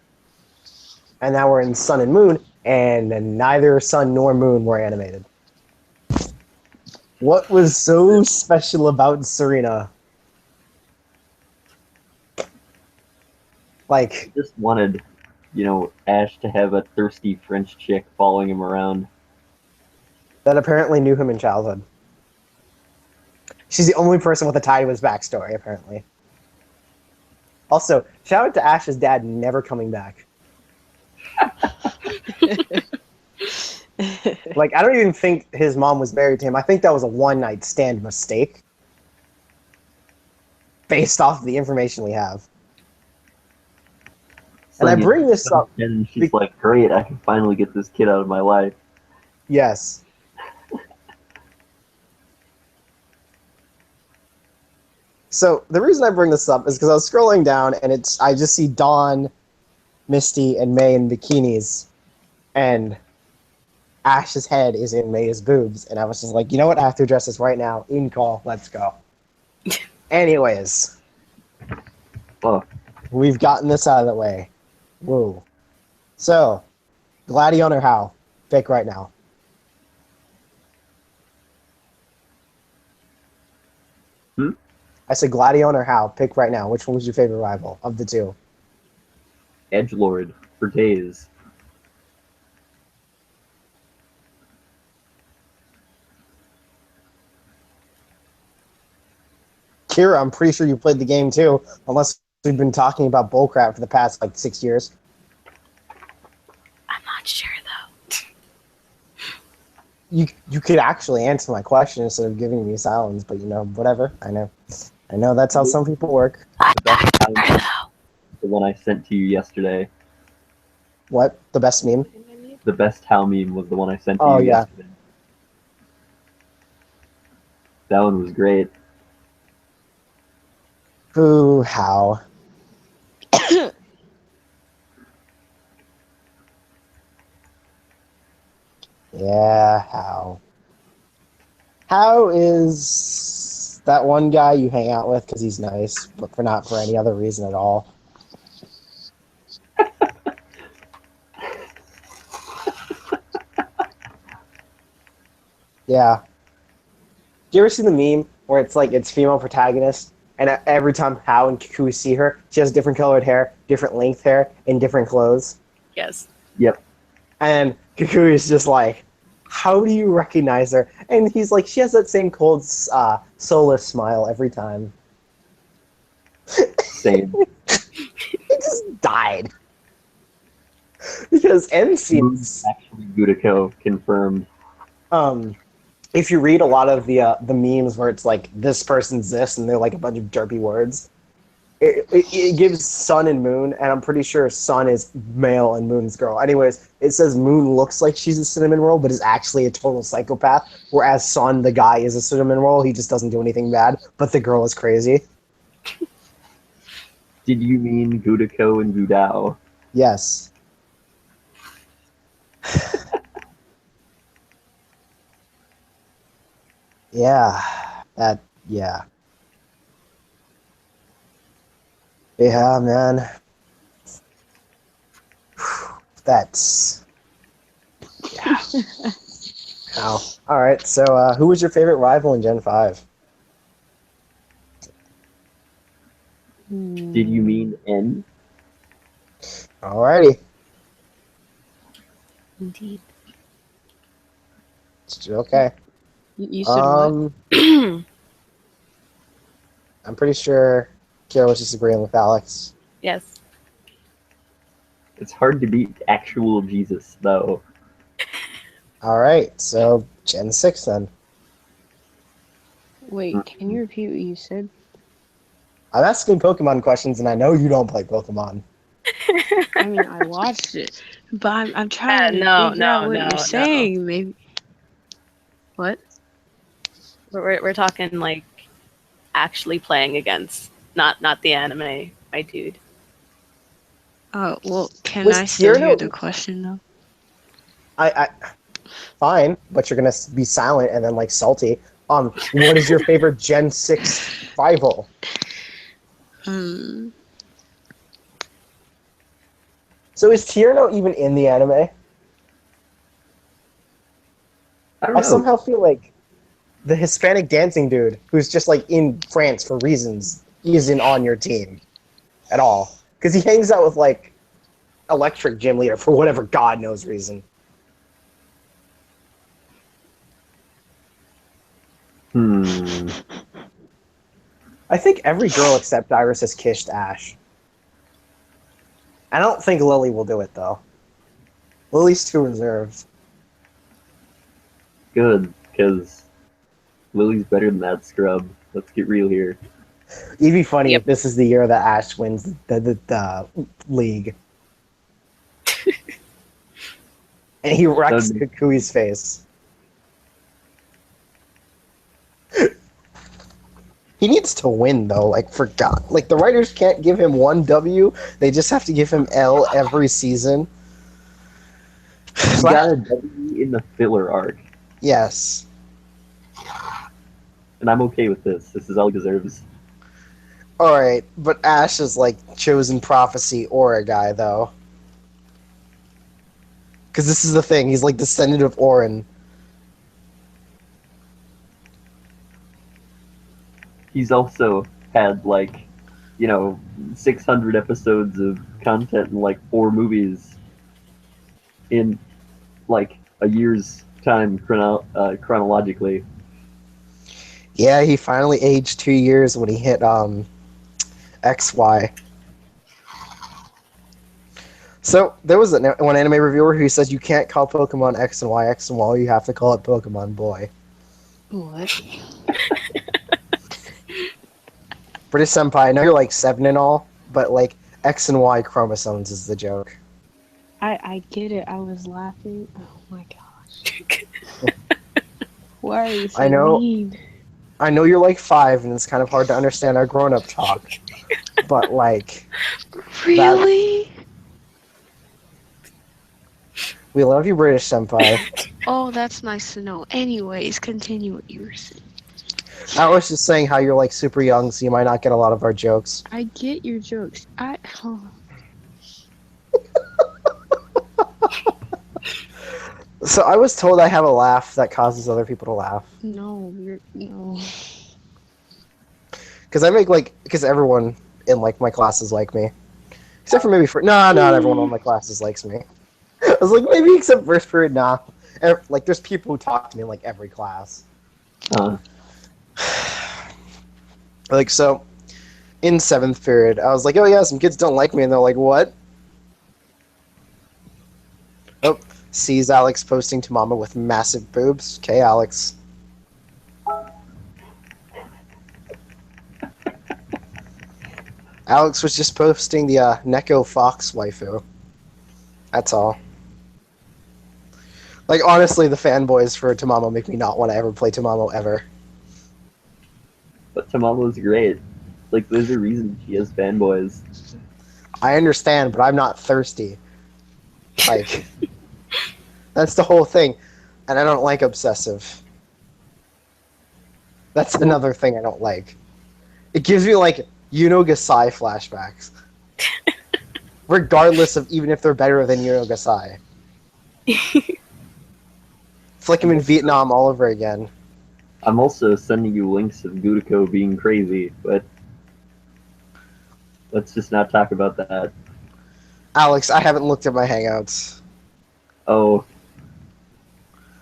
And now we're in Sun and Moon, and neither Sun nor Moon were animated. What was so special about Serena? Like, Just wanted, Ash to have a thirsty French chick following him around. that apparently knew him in childhood. She's the only person with a tie to his backstory, apparently. Also, shout out to Ash's dad never coming back. Like, I don't even think his mom was married to him. I think that was a one-night stand mistake. Based off the information we have. And I bring this up... And she's like, great, I can finally get this kid out of my life. Yes. So, the reason I bring this up is because I was scrolling down, and I just see Dawn, Misty, and May in bikinis. And Ash's head is in May's boobs. And I was just like, you know what? I have to address this right now. In call. Let's go. Anyways. Fuck. We've gotten this out of the way. Woo. So, Gladion or Hal? Pick right now. I said Gladion or Hal. Pick right now. Which one was your favorite rival of the two? Edgelord for days. Kira, I'm pretty sure you played the game too, unless we've been talking about bullcrap for the past, 6 years. I'm not you could actually answer my question instead of giving me silence, but whatever. I know that's how some people work. The best time, the one I sent to you yesterday. What? The best meme? The best how meme was the one I sent to Oh, you yeah. yesterday. That one was great. Ooh, how? Yeah, how? How is that one guy you hang out with because he's nice, but not for any other reason at all? Yeah. Do you ever see the meme where it's like it's female protagonist, and every time Hao and Kukui see her, she has different colored hair, different length hair, and different clothes? Yes. Yep. And Kukui is just like, how do you recognize her? And he's like, she has that same cold, soulless smile every time. Same. He just died. Because N Moon's scenes, actually Gudako confirmed. if you read a lot of the memes where it's like this person's this and they're like a bunch of derpy words, it gives Sun and Moon, and I'm pretty sure Sun is male and Moon's girl. Anyways, it says Moon looks like she's a cinnamon roll, but is actually a total psychopath, whereas Sun, the guy, is a cinnamon roll. He just doesn't do anything bad, but the girl is crazy. Did you mean Gudako and Gudao? Yes. Yeah. Yeah. Yeah, man. That's... Yeah. Ow. Alright, so who was your favorite rival in Gen 5? Did you mean N? Alrighty. Indeed. Okay. You said what? I'm pretty sure Kira was just agreeing with Alex. Yes. It's hard to beat actual Jesus, though. Alright, so Gen 6 then. Wait, can you repeat what you said? I'm asking Pokemon questions, and I know you don't play Pokemon. I mean, I watched it, but I'm trying to no, figure out no, what no, you're no. saying. Maybe what? We're talking like actually playing against, not the anime, my dude. Oh well, can Was I still hear Tierno- the question though? I fine, but you're gonna be silent and then like salty. What is your favorite Gen 6 rival? Hmm. So is Tierno even in the anime? I don't I know. somehow feel like the Hispanic dancing dude, who's just like in France for reasons, isn't on your team at all. Because he hangs out with like Electric Gym Leader for whatever God knows reason. I think every girl except Iris has kissed Ash. I don't think Lily will do it though. Lily's too reserved. Good, because Lily's better than that scrub. Let's get real here. It'd be funny Yep. if this is the year that Ash wins the league. And he wrecks That'd Kukui's face. He needs to win though, like for God. Like the writers can't give him one W, they just have to give him L every season. He got a W in the filler arc, Yes. and I'm okay with this. This is all he deserves. Alright, but Ash is like chosen prophecy Aura guy though. Because this is the thing, he's like descendant of Orin. He's also had, like, 600 episodes of content and, like, 4 movies in, like, a year's time chronologically. Yeah, he finally aged 2 years when he hit XY. So there was one anime reviewer who says you can't call Pokemon X and Y, you have to call it Pokemon Boy. What? British Senpai, I know you're like 7 and all, but like X and Y chromosomes is the joke. I get it. I was laughing. Oh my gosh. Why are you so I know mean? I know you're like 5 and it's kind of hard to understand our grown-up talk, but like Really? we love you, British Senpai. Oh, that's nice to know. Anyways, continue what you were saying. I was just saying how you're like super young, so you might not get a lot of our jokes. I get your jokes. Oh, So I was told I have a laugh that causes other people to laugh. no, no. Because everyone in like my classes like me. Except for maybe not everyone in my classes likes me. I was like, maybe except first period, nah. Like there's people who talk to me in like every class. Like so in 7th period, I was like, oh yeah, some kids don't like me, and they're like, what? Oh, sees Alex posting to Mama with massive boobs. Okay, Alex. Alex was just posting the Neko Fox waifu. That's all. Like, honestly, the fanboys for Tamamo make me not want to ever play Tamamo ever. But Tamamo's great. Like, there's a reason she has fanboys. I understand, but I'm not thirsty. Like, that's the whole thing. And I don't like obsessive. That's another thing I don't like. It gives me, like, Gasai flashbacks. Regardless of even if they're better than Gasai. It's like I'm in Vietnam all over again. I'm also sending you links of Gudiko being crazy, but let's just not talk about that. Alex, I haven't looked at my Hangouts. Oh,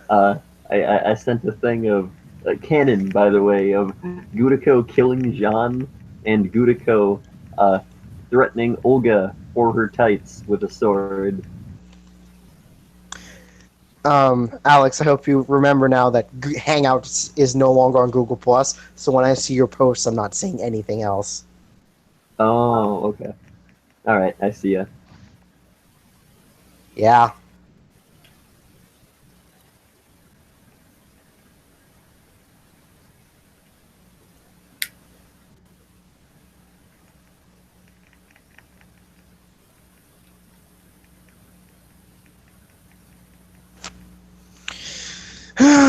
I sent a thing of a canon, by the way, of Gudiko killing Jean and Gudiko threatening Olga for her tights with a sword. Alex, I hope you remember now that Hangouts is no longer on Google+, so when I see your posts, I'm not seeing anything else. Oh, okay. Alright, I see ya. Yeah.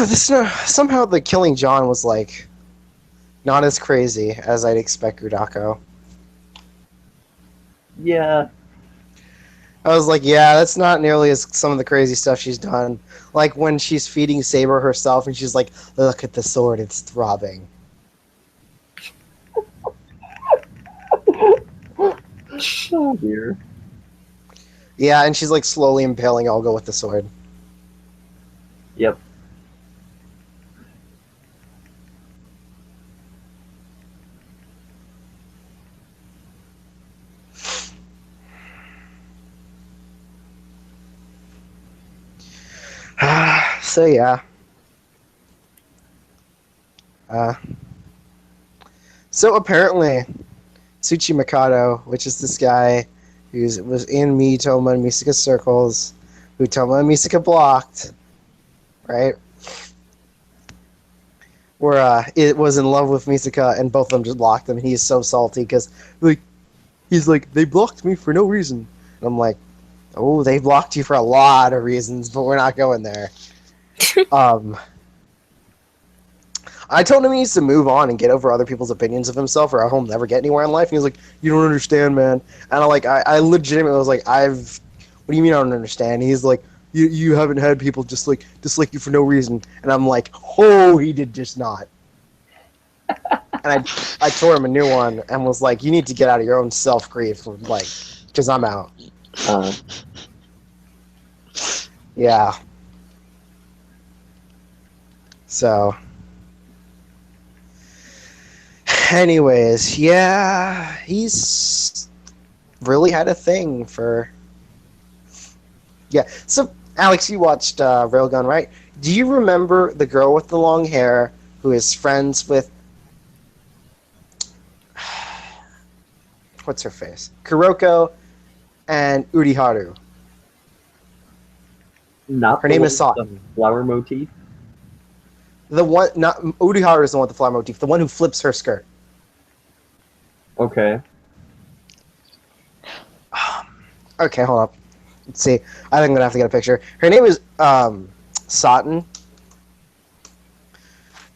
Somehow the killing John was like not as crazy as I'd expect Gudako. Yeah. I was like, yeah, that's not nearly as some of the crazy stuff she's done. Like when she's feeding Saber herself and she's like, look at the sword, it's throbbing. Oh dear. Yeah, and she's like slowly impaling Olga with the sword. Yep. So yeah. So apparently, Tsuchi Mikado, which is this guy who was in Toma and Misaka circles, who Toma and Misaka blocked, right? Where it was in love with Misaka, and both of them just blocked him, and he's so salty because, like, he's like, they blocked me for no reason. And I'm like, oh, they blocked you for a lot of reasons, but we're not going there. I told him he needs to move on and get over other people's opinions of himself, or he'll never get anywhere in life. And he's like, "You don't understand, man." And I legitimately was like, "What do you mean I don't understand?" And he's like, "You haven't had people dislike you for no reason." And I'm like, "Oh, he did just not." And I tore him a new one and was like, "You need to get out of your own self grief, like, because I'm out." Yeah. So. Anyways, yeah, he's really had a thing for Yeah. So, Alex, you watched Railgun, right? Do you remember the girl with the long hair who is friends with what's her face? Kuroko and Uriharu. Not Her the name one is with the Satan. flower motif. The one, not Uriharu is the one with the flower motif. The one who flips her skirt. Okay. Okay, hold up. Let's see. I think I'm gonna have to get a picture. Her name is Satan,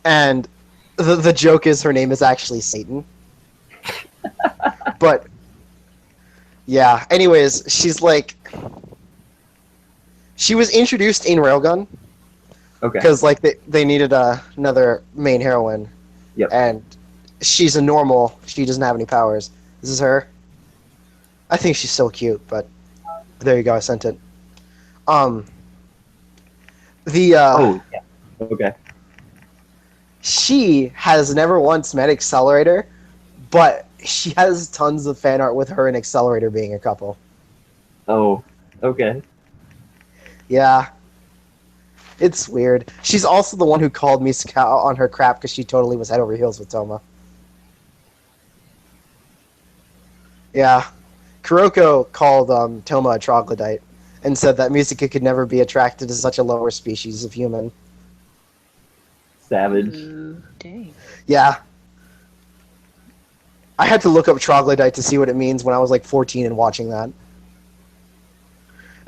and the joke is her name is actually Satan. But yeah. Anyways, she was introduced in Railgun Okay. because like they needed another main heroine. Yep. And she's a normal. She doesn't have any powers. This is her. I think she's so cute, but there you go. I sent it. The Oh, yeah. Okay. she has never once met Accelerator, but she has tons of fan art with her and Accelerator being a couple. Oh, okay. Yeah. It's weird. She's also the one who called Misaka on her crap because she totally was head over heels with Toma. Yeah. Kuroko called Toma a troglodyte and said that Misaka could never be attracted to such a lower species of human. Savage. Dang. Yeah. I had to look up troglodyte to see what it means when I was like 14 and watching that.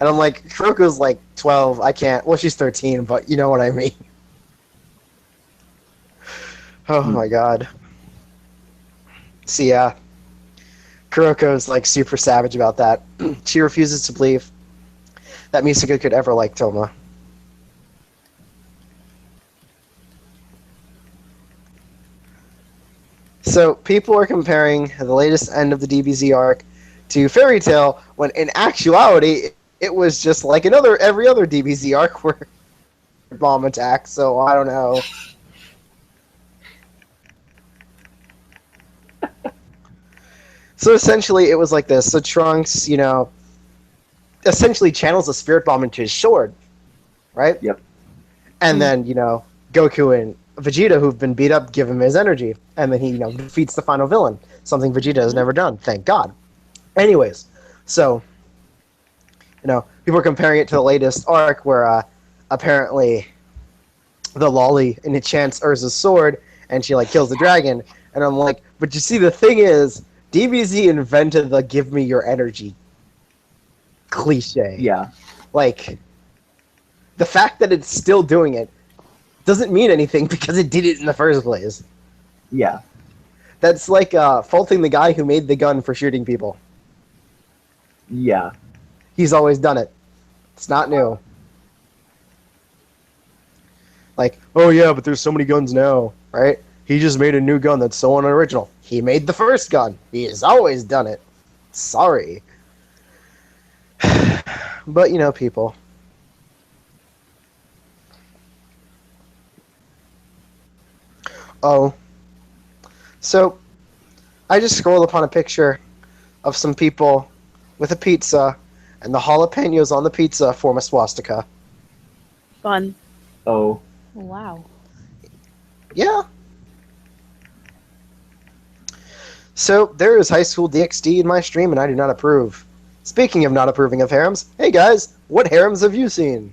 And I'm like, Kuroko's like 12. I can't. Well, she's 13, but you know what I mean. Oh my god. See, yeah. Kuroko's like super savage about that. She refuses to believe that Misaka could ever like Toma. So people are comparing the latest end of the DBZ arc to Fairy Tail, when in actuality it was just like every other DBZ arc where bomb attack. So I don't know. So essentially, it was like this. So Trunks, essentially channels a spirit bomb into his sword, right? Yep. And then, Goku and Vegeta, who've been beat up, give him his energy. And then he, defeats the final villain. Something Vegeta has never done, thank God. Anyways, so, people are comparing it to the latest arc where apparently the lolly enchants Urza's sword and she, kills the dragon. And I'm like, but you see, the thing is, DBZ invented the give me your energy cliche. Yeah. Like, the fact that it's still doing it doesn't mean anything because it did it in the first place. Yeah. That's like faulting the guy who made the gun for shooting people. Yeah. He's always done it. It's not new. Like, oh yeah, but there's so many guns now, right? He just made a new gun that's so unoriginal. He made the first gun. He has always done it. Sorry. But, people. Oh. So, I just scrolled upon a picture of some people with a pizza, and the jalapenos on the pizza form a swastika. Fun. Oh. Wow. Yeah. So, there is High School DxD in my stream, and I do not approve. Speaking of not approving of harems, hey guys, what harems have you seen?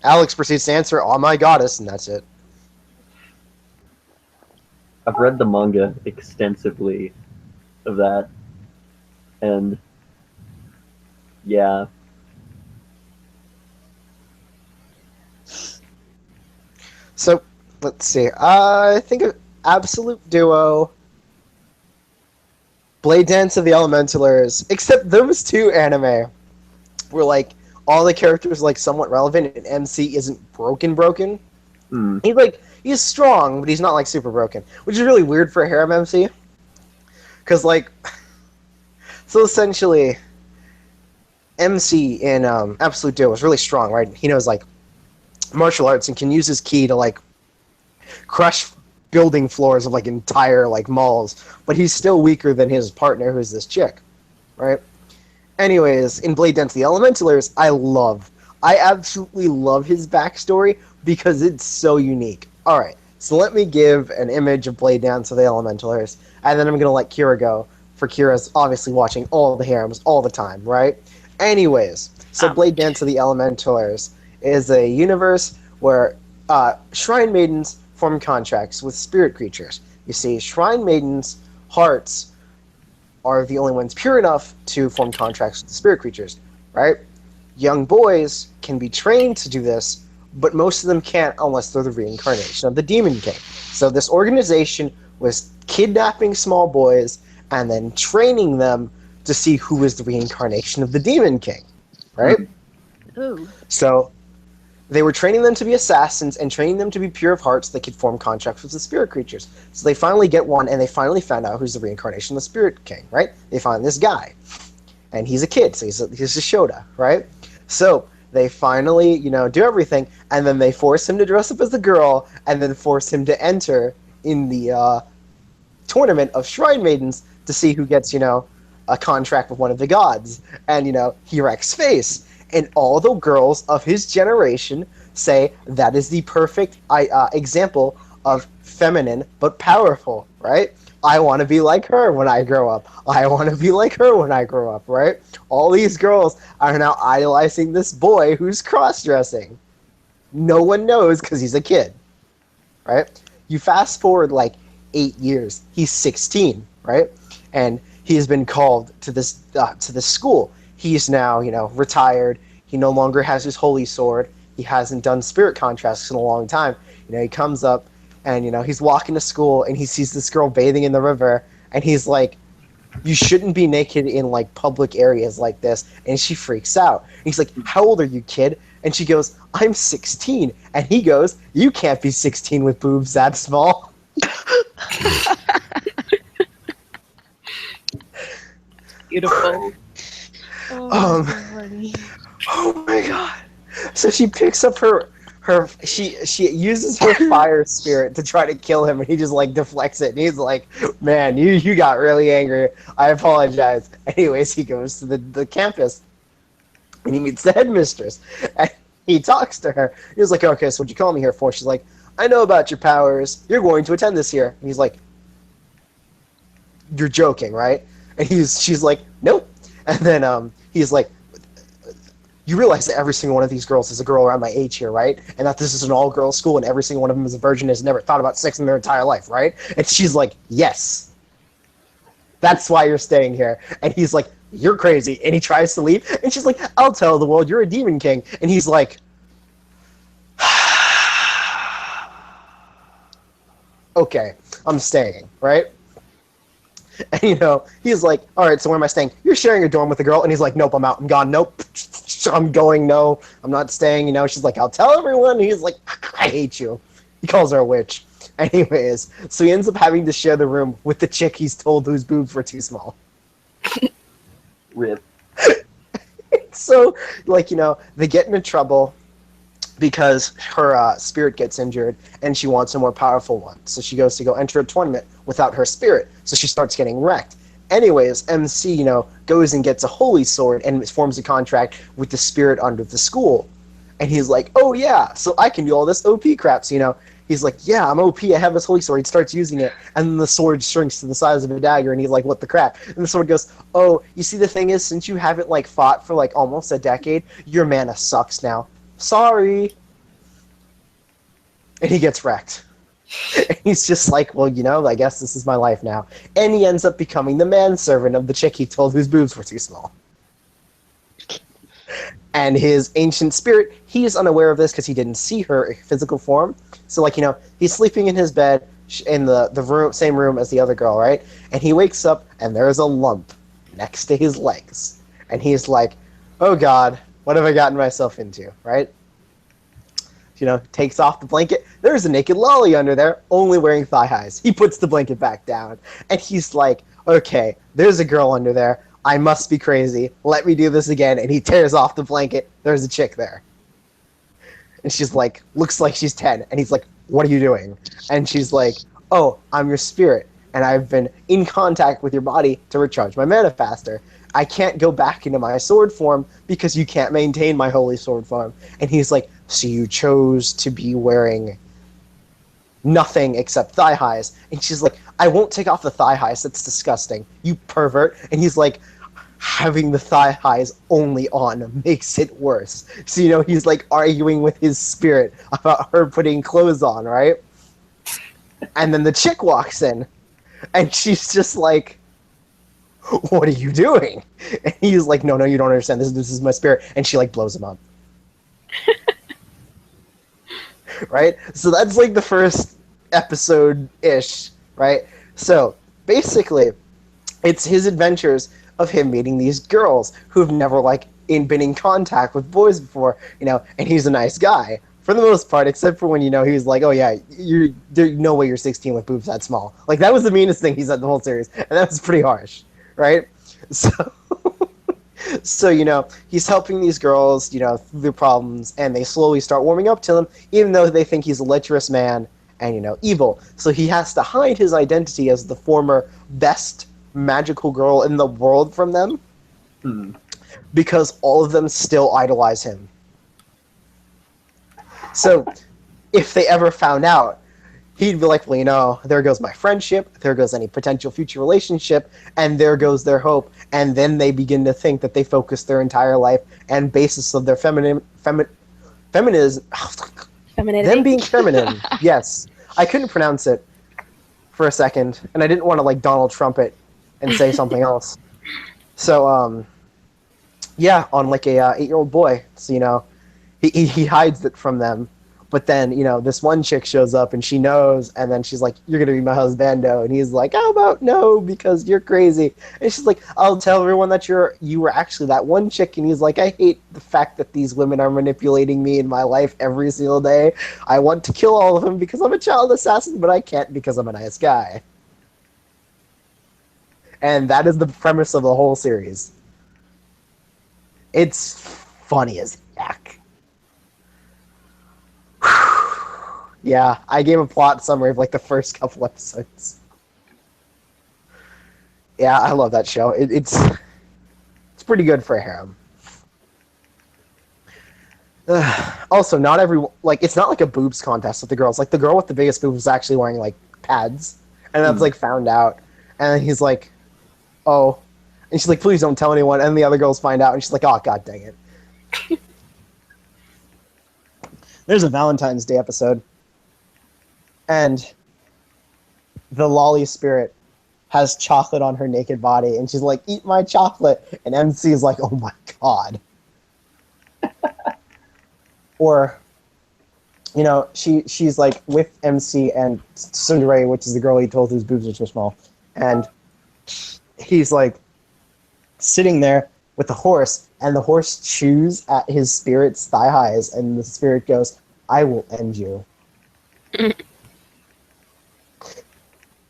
Alex proceeds to answer, "Oh my goddess," and that's it. I've read the manga extensively of that, and yeah. So, let's see. I think of Absolute Duo, Blade Dance of the Elementalers, except those two anime were all the characters somewhat relevant, and MC isn't broken. He's strong, but he's not super broken, which is really weird for a harem MC. Because so essentially, MC in Absolute Duo is really strong, right? He knows martial arts and can use his ki to crush building floors of entire malls, but he's still weaker than his partner, who's this chick, right? Anyways, in Blade Dance the Elementalers, I absolutely love his backstory because it's so unique. Alright, so let me give an image of Blade Dance of the Elementalers, and then I'm going to let Kira go, for Kira's obviously watching all the harems all the time, right? Anyways, so Blade Dance of the Elementalers is a universe where shrine maidens form contracts with spirit creatures. You see, shrine maidens' hearts are the only ones pure enough to form contracts with the spirit creatures, right? Young boys can be trained to do this, but most of them can't unless they're the reincarnation of the Demon King. So this organization was kidnapping small boys and then training them to see who is the reincarnation of the Demon King, right? Ooh. So they were training them to be assassins and training them to be pure of heart so they could form contracts with the spirit creatures. So they finally get one, and they finally found out who's the reincarnation of the Spirit King, right? They find this guy. And he's a kid, so he's a Shota, right? So they finally, do everything, and then they force him to dress up as a girl, and then force him to enter in the tournament of Shrine Maidens to see who gets, a contract with one of the gods. And, he wrecks face. And all the girls of his generation say that is the perfect example of feminine but powerful, right? I want to be like her when I grow up. I want to be like her when I grow up, right? All these girls are now idolizing this boy who's cross-dressing. No one knows because he's a kid, right? You fast forward like 8 years. He's 16, right? And he's been called to this school. He's now, retired. He no longer has his holy sword. He hasn't done spirit contracts in a long time. He comes up and, he's walking to school and he sees this girl bathing in the river and he's like, you shouldn't be naked in, like, public areas like this. And she freaks out. And he's like, how old are you, kid? And she goes, I'm 16. And he goes, you can't be 16 with boobs that small. Beautiful. Oh my god. So she picks up she uses her fire spirit to try to kill him, and he just like deflects it, and he's like, man, you got really angry. I apologize. Anyways, he goes to the campus and he meets the headmistress and he talks to her. He was like, okay, so what'd you call me here for? She's like, I know about your powers. You're going to attend this year. And he's like, you're joking, right? And she's like, nope. And then he's like, you realize that every single one of these girls is a girl around my age here, right? And that this is an all-girls school and every single one of them is a virgin and has never thought about sex in their entire life, right? And she's like, yes. That's why you're staying here. And he's like, you're crazy. And he tries to leave. And she's like, I'll tell the world you're a demon king. And he's like, okay, I'm staying, right? And, he's like, all right, so where am I staying? You're sharing a dorm with a girl. And he's like, nope, I'm out. I'm gone. Nope. I'm going. No, I'm not staying. She's like, I'll tell everyone. And he's like, I hate you. He calls her a witch. Anyways, so he ends up having to share the room with the chick he's told whose boobs were too small. Rip. So, they get into trouble because her spirit gets injured and she wants a more powerful one. So she goes to go enter a tournament without her spirit. So she starts getting wrecked. Anyways, MC, goes and gets a holy sword and forms a contract with the spirit under the school. And he's like, oh yeah, so I can do all this OP crap. So, he's like, yeah, I'm OP, I have this holy sword. He starts using it, and then the sword shrinks to the size of a dagger, and he's like, what the crap? And the sword goes, oh, you see, the thing is, since you haven't, fought for, almost a decade, your mana sucks now. Sorry. And he gets wrecked. And he's just like, well, I guess this is my life now. And he ends up becoming the manservant of the chick he told whose boobs were too small. And his ancient spirit, he is unaware of this because he didn't see her physical form. So, he's sleeping in his bed in the same room as the other girl, right? And he wakes up, and there's a lump next to his legs. And he's like, oh, God, what have I gotten myself into, right? Takes off the blanket. There's a naked lolly under there, only wearing thigh highs. He puts the blanket back down. And he's like, okay, there's a girl under there. I must be crazy. Let me do this again. And he tears off the blanket. There's a chick there. And she's like, looks like she's 10. And he's like, what are you doing? And she's like, oh, I'm your spirit. And I've been in contact with your body to recharge my mana faster. I can't go back into my sword form because you can't maintain my holy sword form. And he's like, so you chose to be wearing nothing except thigh highs. And she's like, I won't take off the thigh highs. That's disgusting. You pervert. And he's like, having the thigh highs only on makes it worse. So, he's like arguing with his spirit about her putting clothes on, right? And then the chick walks in, and she's just like, what are you doing? And he's like, no, you don't understand. This is my spirit. And she like blows him up. Right? So that's like the first episode-ish, right? So basically, it's his adventures of him meeting these girls who've never like been in contact with boys before, and he's a nice guy for the most part, except for when he was like, oh yeah, there's no way you're 16 with boobs that small. Like that was the meanest thing he said the whole series, and that was pretty harsh, right? So he's helping these girls, through their problems, and they slowly start warming up to him, even though they think he's a lecherous man and evil. So he has to hide his identity as the former best magical girl in the world from them, because all of them still idolize him. So if they ever found out, he'd be like, well, there goes my friendship, there goes any potential future relationship, and there goes their hope. And then they begin to think that they focus their entire life and basis of their feminism, them being feminine. Yes, I couldn't pronounce it for a second, and I didn't want to like Donald Trump it and say something else. So, on like a 8-year-old boy. So, he hides it from them. But then, this one chick shows up and she knows, and then she's like, you're going to be my husbando. And he's like, how about no, because you're crazy. And she's like, I'll tell everyone that you were actually that one chick. And he's like, I hate the fact that these women are manipulating me in my life every single day. I want to kill all of them because I'm a child assassin, but I can't because I'm a nice guy. And that is the premise of the whole series. It's funny as heck. Yeah, I gave a plot summary of like the first couple episodes. Yeah, I love that show. It's pretty good for a harem. Also, not every it's not like a boobs contest with the girls. Like the girl with the biggest boobs was actually wearing like pads, and that's like found out. And then he's like, "Oh," and she's like, "Please don't tell anyone." And the other girls find out, and she's like, "Oh, god dang it." There's a Valentine's Day episode. And the lolly spirit has chocolate on her naked body, and she's like, eat my chocolate. And MC is like, oh my god. Or, she's like with MC and Tsundere, which is the girl he told whose boobs are too small. And he's like sitting there with the horse, and the horse chews at his spirit's thigh highs, and the spirit goes, I will end you.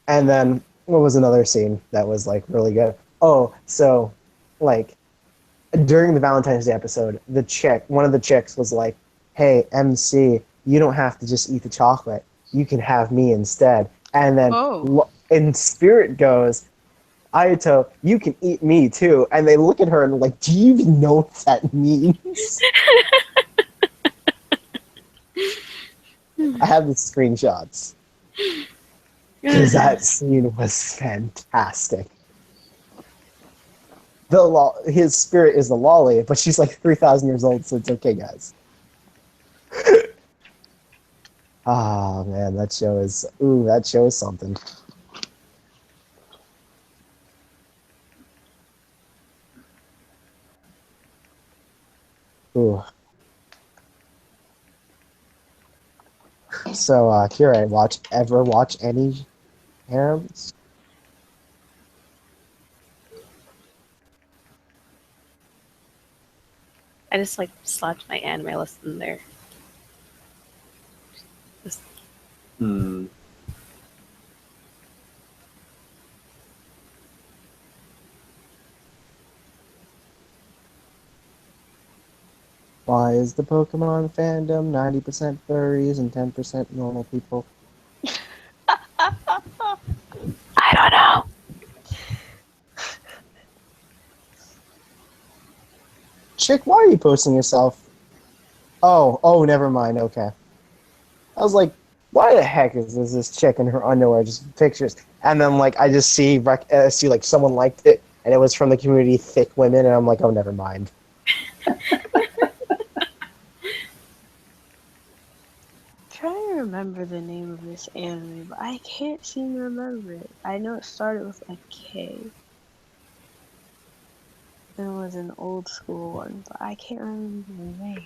And then, what was another scene that was, like, really good? Oh, so, like, during the Valentine's Day episode, one of the chicks was like, hey, MC, you don't have to just eat the chocolate. You can have me instead. And then, and Spirit goes, Ayato, you can eat me, too. And they look at her and like, do you even know what that means? I have the screenshots. Because that scene was fantastic. His spirit is the lolly, but she's like 3,000 years old, so it's okay, guys. Ah, man, that show is something. Ooh. So, Kira, ever watch any harems? I just like slapped my anime list in there. Why is the Pokemon fandom 90% furries and 10% normal people? I don't know. chick, why are you posting yourself? Oh, never mind. Okay. I was like, why the heck is this chick in her underwear just pictures? And then like I just see like someone liked it, and it was from the community Thick Women, and I'm like, oh, never mind. Trying to remember the name of this anime, but I can't seem to remember it. I know it started with a K. It was an old school one, but I can't remember the name.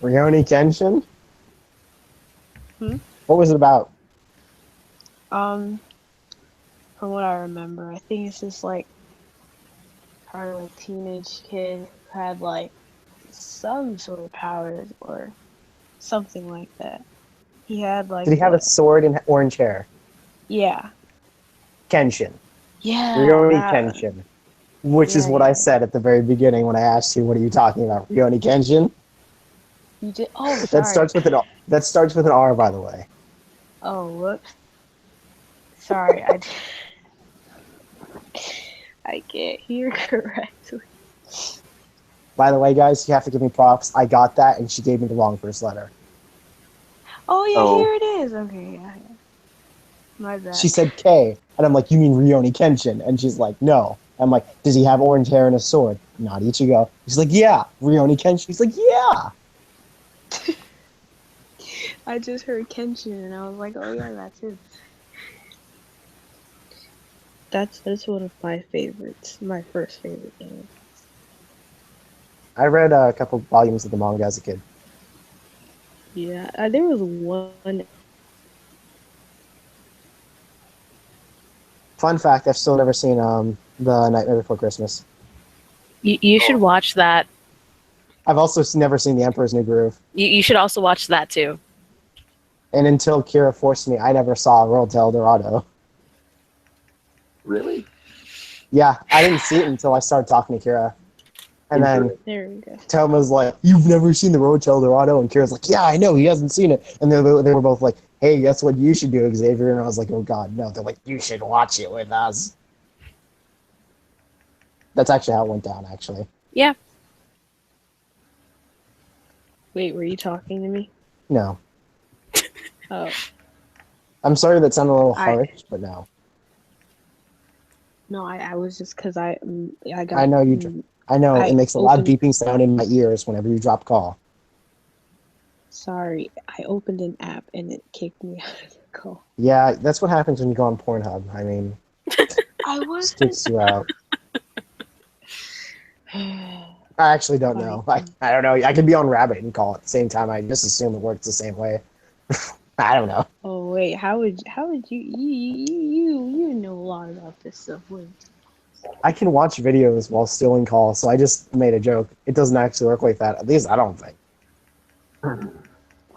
Rurouni Kenshin? Hmm? What was it about? From what I remember, I think it's just like probably like teenage kid who had like some sort of powers or something like that. He had like Did he have a sword and orange hair? yeah. Kenshin. Yeah, Rurouni that one. Kenshin. Which is Yeah, what I yeah. said at the very beginning when I asked you, what are you talking about? Rurouni Kenshin? You did oh That sorry. starts with an that starts with an R, by the way. Oh whoops. Sorry, I can't hear correctly. By the way, guys, you have to give me props. I got that, and she gave me the wrong first letter. Oh yeah, Oh. here it is. Okay, yeah. My bad. She said K, and I'm like, you mean Rurouni Kenshin? And she's like, no. I'm like, does he have orange hair and a sword? Not Ichigo. She's like, yeah. Rurouni Kenshin? She's like, yeah. I just heard Kenshin and I was like, oh yeah, that's it. That's one of my favorites. My first favorite game. I read a couple volumes of the manga as a kid. Yeah, there was one. Fun fact, I've still never seen The Nightmare Before Christmas. You should watch that. I've also never seen The Emperor's New Groove. You should also watch that too. And until Kira forced me, I never saw Road to El Dorado. Really? Yeah, I didn't see it until I started talking to Kira. And then There we go. Tom was like, you've never seen The Road to El Dorado? And Kira's like, yeah, I know, he hasn't seen it. And they were both like, hey, guess what you should do, Xavier? And I was like, oh god, no. They're like, you should watch it with us. That's actually how it went down, actually. Yeah. Wait, were you talking to me? No. Oh, I'm sorry that sounded a little I- harsh, but no. no, I was just because I got. I know you. I know I it makes a loud opened- beeping sound in my ears whenever you drop call. Sorry, I opened an app and it kicked me out of the call. Yeah, that's what happens when you go on Pornhub. I mean, I it wasn't. kicks you out. I actually don't know. I don't know. I could be on Rabbit and call at the same time. I just assume it works the same way. I don't know. Oh wait, how would you know a lot about this stuff? Wait. I can watch videos while still in call, so I just made a joke. It doesn't actually work like that. At least I don't think.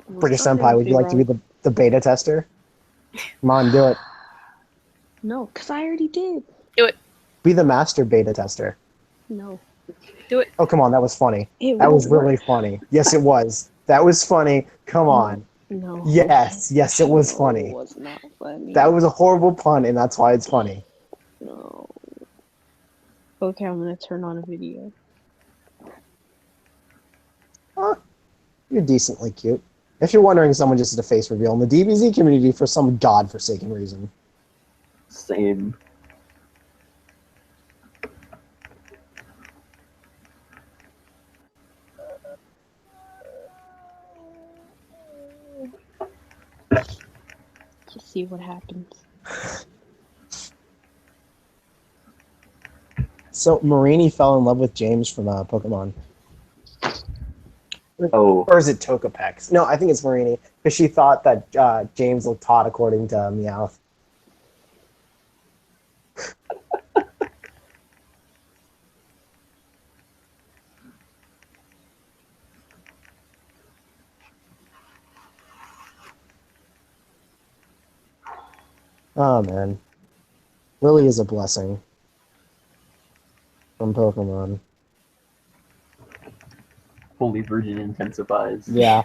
British Senpai, would you like to be the beta tester? Come on, do it. No, because I already did. Be the master beta tester. No. Oh, come on, that was funny. It That was won't really funny. Yes, it was. That was funny. Come on. No. Yes, yes, it was funny. It was not funny. That was a horrible pun, and that's why it's funny. No. Okay, I'm gonna turn on a video. You're decently cute. If you're wondering, someone just did a face reveal in the DBZ community for some godforsaken reason. Same. Just see what happens. So Marini fell in love with James from Pokemon. Oh, Or is it Togepex? No, I think it's Marini, because she thought that James looked hot according to Meowth. Oh man. Lily is a blessing. From Pokemon. Holy Virgin intensifies. Yeah.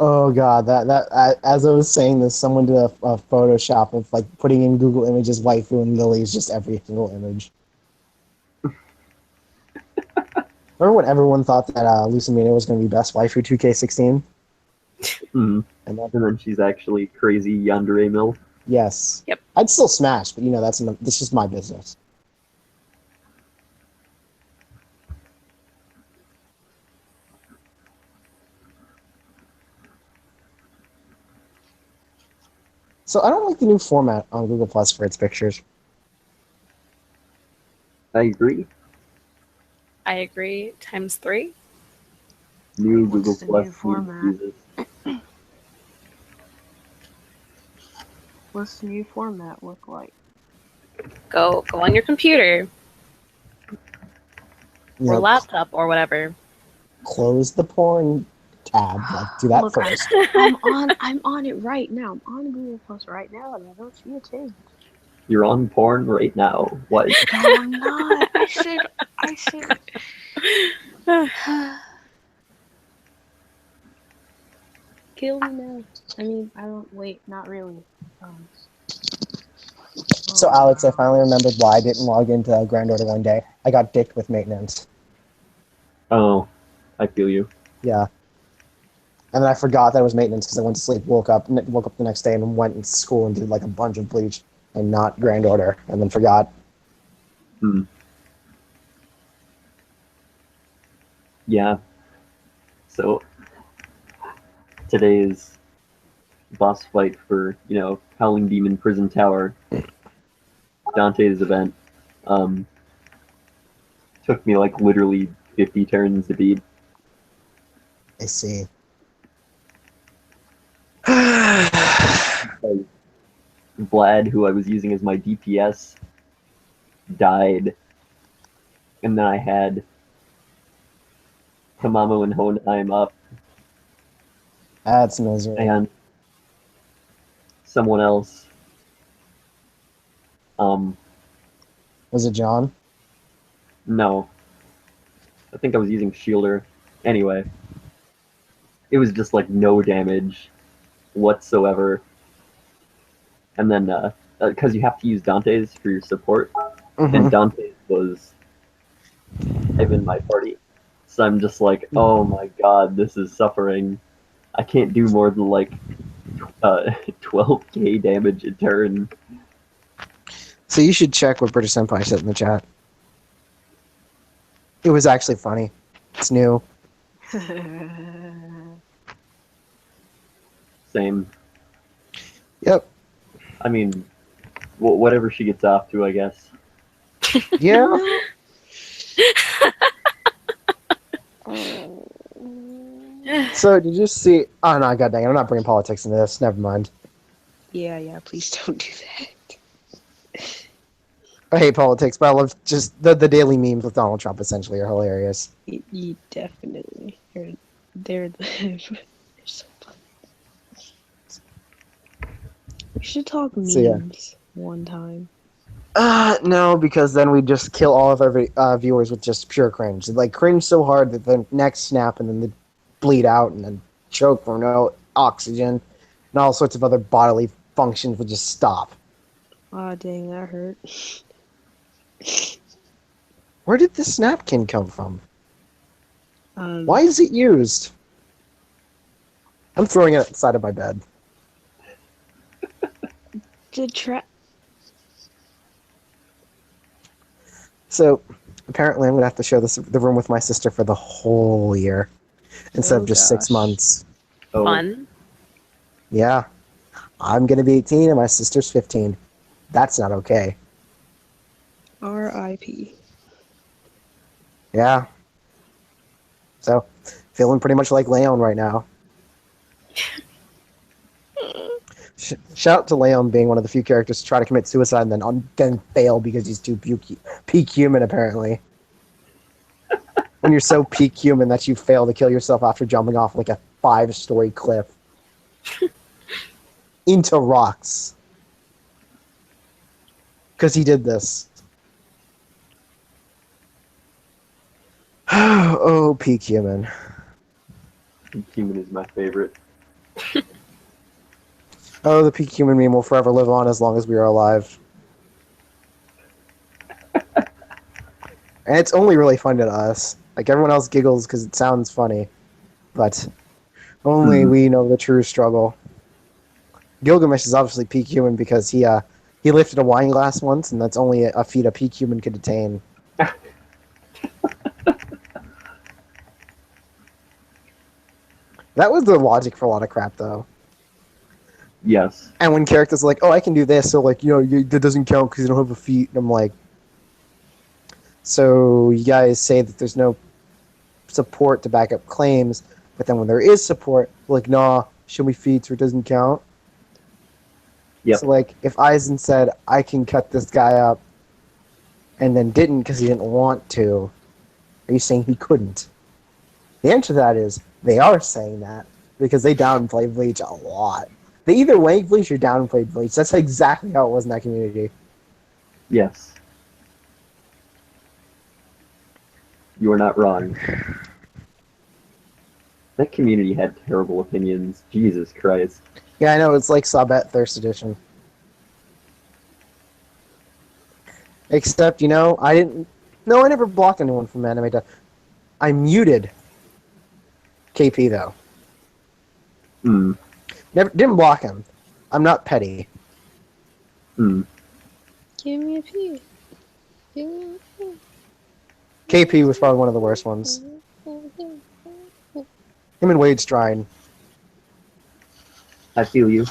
Oh god, as I was saying this, someone did a Photoshop of like putting in Google Images waifu and Lily's just every single image. Remember when everyone thought that Lucamina was going to be best waifu 2K16? Mhm. And that, And then she's actually crazy yandere mill. yes. Yep. I'd still smash, but that's just my business. So I don't like the new format on Google Plus for its pictures. I agree. I agree. Times 3. New What's Google the Plus new needs format? Jesus. What's the new format look like? Go on your computer or Yep. laptop or whatever. Close the porn tab. Like, do that Look, first. I'm on it right now. I'm on Google Plus right now, and I don't see a change. You're on porn right now. What? No, I'm not. I said. Kill me now. I mean, I don't. Wait, not really. Um. So, Oh, Alex, I wow. finally remembered why I didn't log into Grand Order one day. I got dicked with maintenance. Oh, I feel you. Yeah. And then I forgot that it was maintenance because I went to sleep, woke up the next day, and went to school and did like a bunch of Bleach and not Grand Order, and then forgot. Hmm. Yeah. So today's boss fight for, Howling Demon Prison Tower, Dante's event, um, took me like literally 50 turns to beat. I see. Like, Vlad, who I was using as my DPS, died, and then I had Tamamo and Hohenheim up, That's misery. and someone else. Was it John? No, I think I was using Shielder. Anyway, it was just like no damage whatsoever. And then, because you have to use Dante's for your support, and Dante's was in my party, so I'm just like, oh my god, this is suffering. I can't do more than like 12k damage a turn. So you should check what British Senpai said in the chat. It was actually funny. It's new. Same. Yep. I mean, whatever she gets off to, I guess. Yeah. So did you see? Oh no, god dang it! I'm not bringing politics into this. Never mind. Yeah, please don't do that. I hate politics, but I love just the daily memes with Donald Trump. Essentially, are hilarious. You definitely. They're so funny. We should talk So, yeah. memes one time. No, because then we just kill all of our viewers with just pure cringe. Like cringe so hard that the necks snap and then they bleed out and then choke for no oxygen and all sorts of other bodily functions would just stop. Aw, dang, that hurt. Where did this napkin come from? Why Why? is it used? I'm throwing it outside of my bed. So, apparently I'm going to have to share the room with my sister for the whole year instead Oh, of just 6 gosh. months. Oh, Fun. Yeah. I'm going to be 18 and my sister's 15. That's not okay. R.I.P. Yeah. So, feeling pretty much like Leon right now. Shout out to Leon being one of the few characters to try to commit suicide and then fail because he's too peak human, apparently. When you're so peak human that you fail to kill yourself after jumping off like a 5-story cliff. Into rocks. Because he did this. Oh, peak human. Human is my favorite. Oh, the peak human meme will forever live on as long as we are alive. And it's only really funny to us. Like, everyone else giggles because it sounds funny. But only we know the true struggle. Gilgamesh is obviously peak human because he lifted a wine glass once, and that's only a feat a peak human could attain. That was the logic for a lot of crap, though. Yes. And when characters are like, oh, I can do this, so, like, that doesn't count because you don't have a feat. And I'm like, so you guys say that there's no support to back up claims, but then when there is support, like, nah, show me feats or it doesn't count. Yep. So, like, if Eisen said, I can cut this guy up, and then didn't because he didn't want to, are you saying he couldn't? The answer to that is, they are saying that, because they downplay Bleach a lot. They either wank Bleach or downplayed Bleach. That's exactly how it was in that community. Yes. You are not wrong. That community had terrible opinions. Jesus Christ. Yeah, I know, it's like Sabet Thirst Edition. Except, I never blocked anyone from anime. I muted KP, though. Didn't block him. I'm not petty. Give me a P. Give me a P. KP was probably one of the worst ones. Him and Wade Strine. I feel you.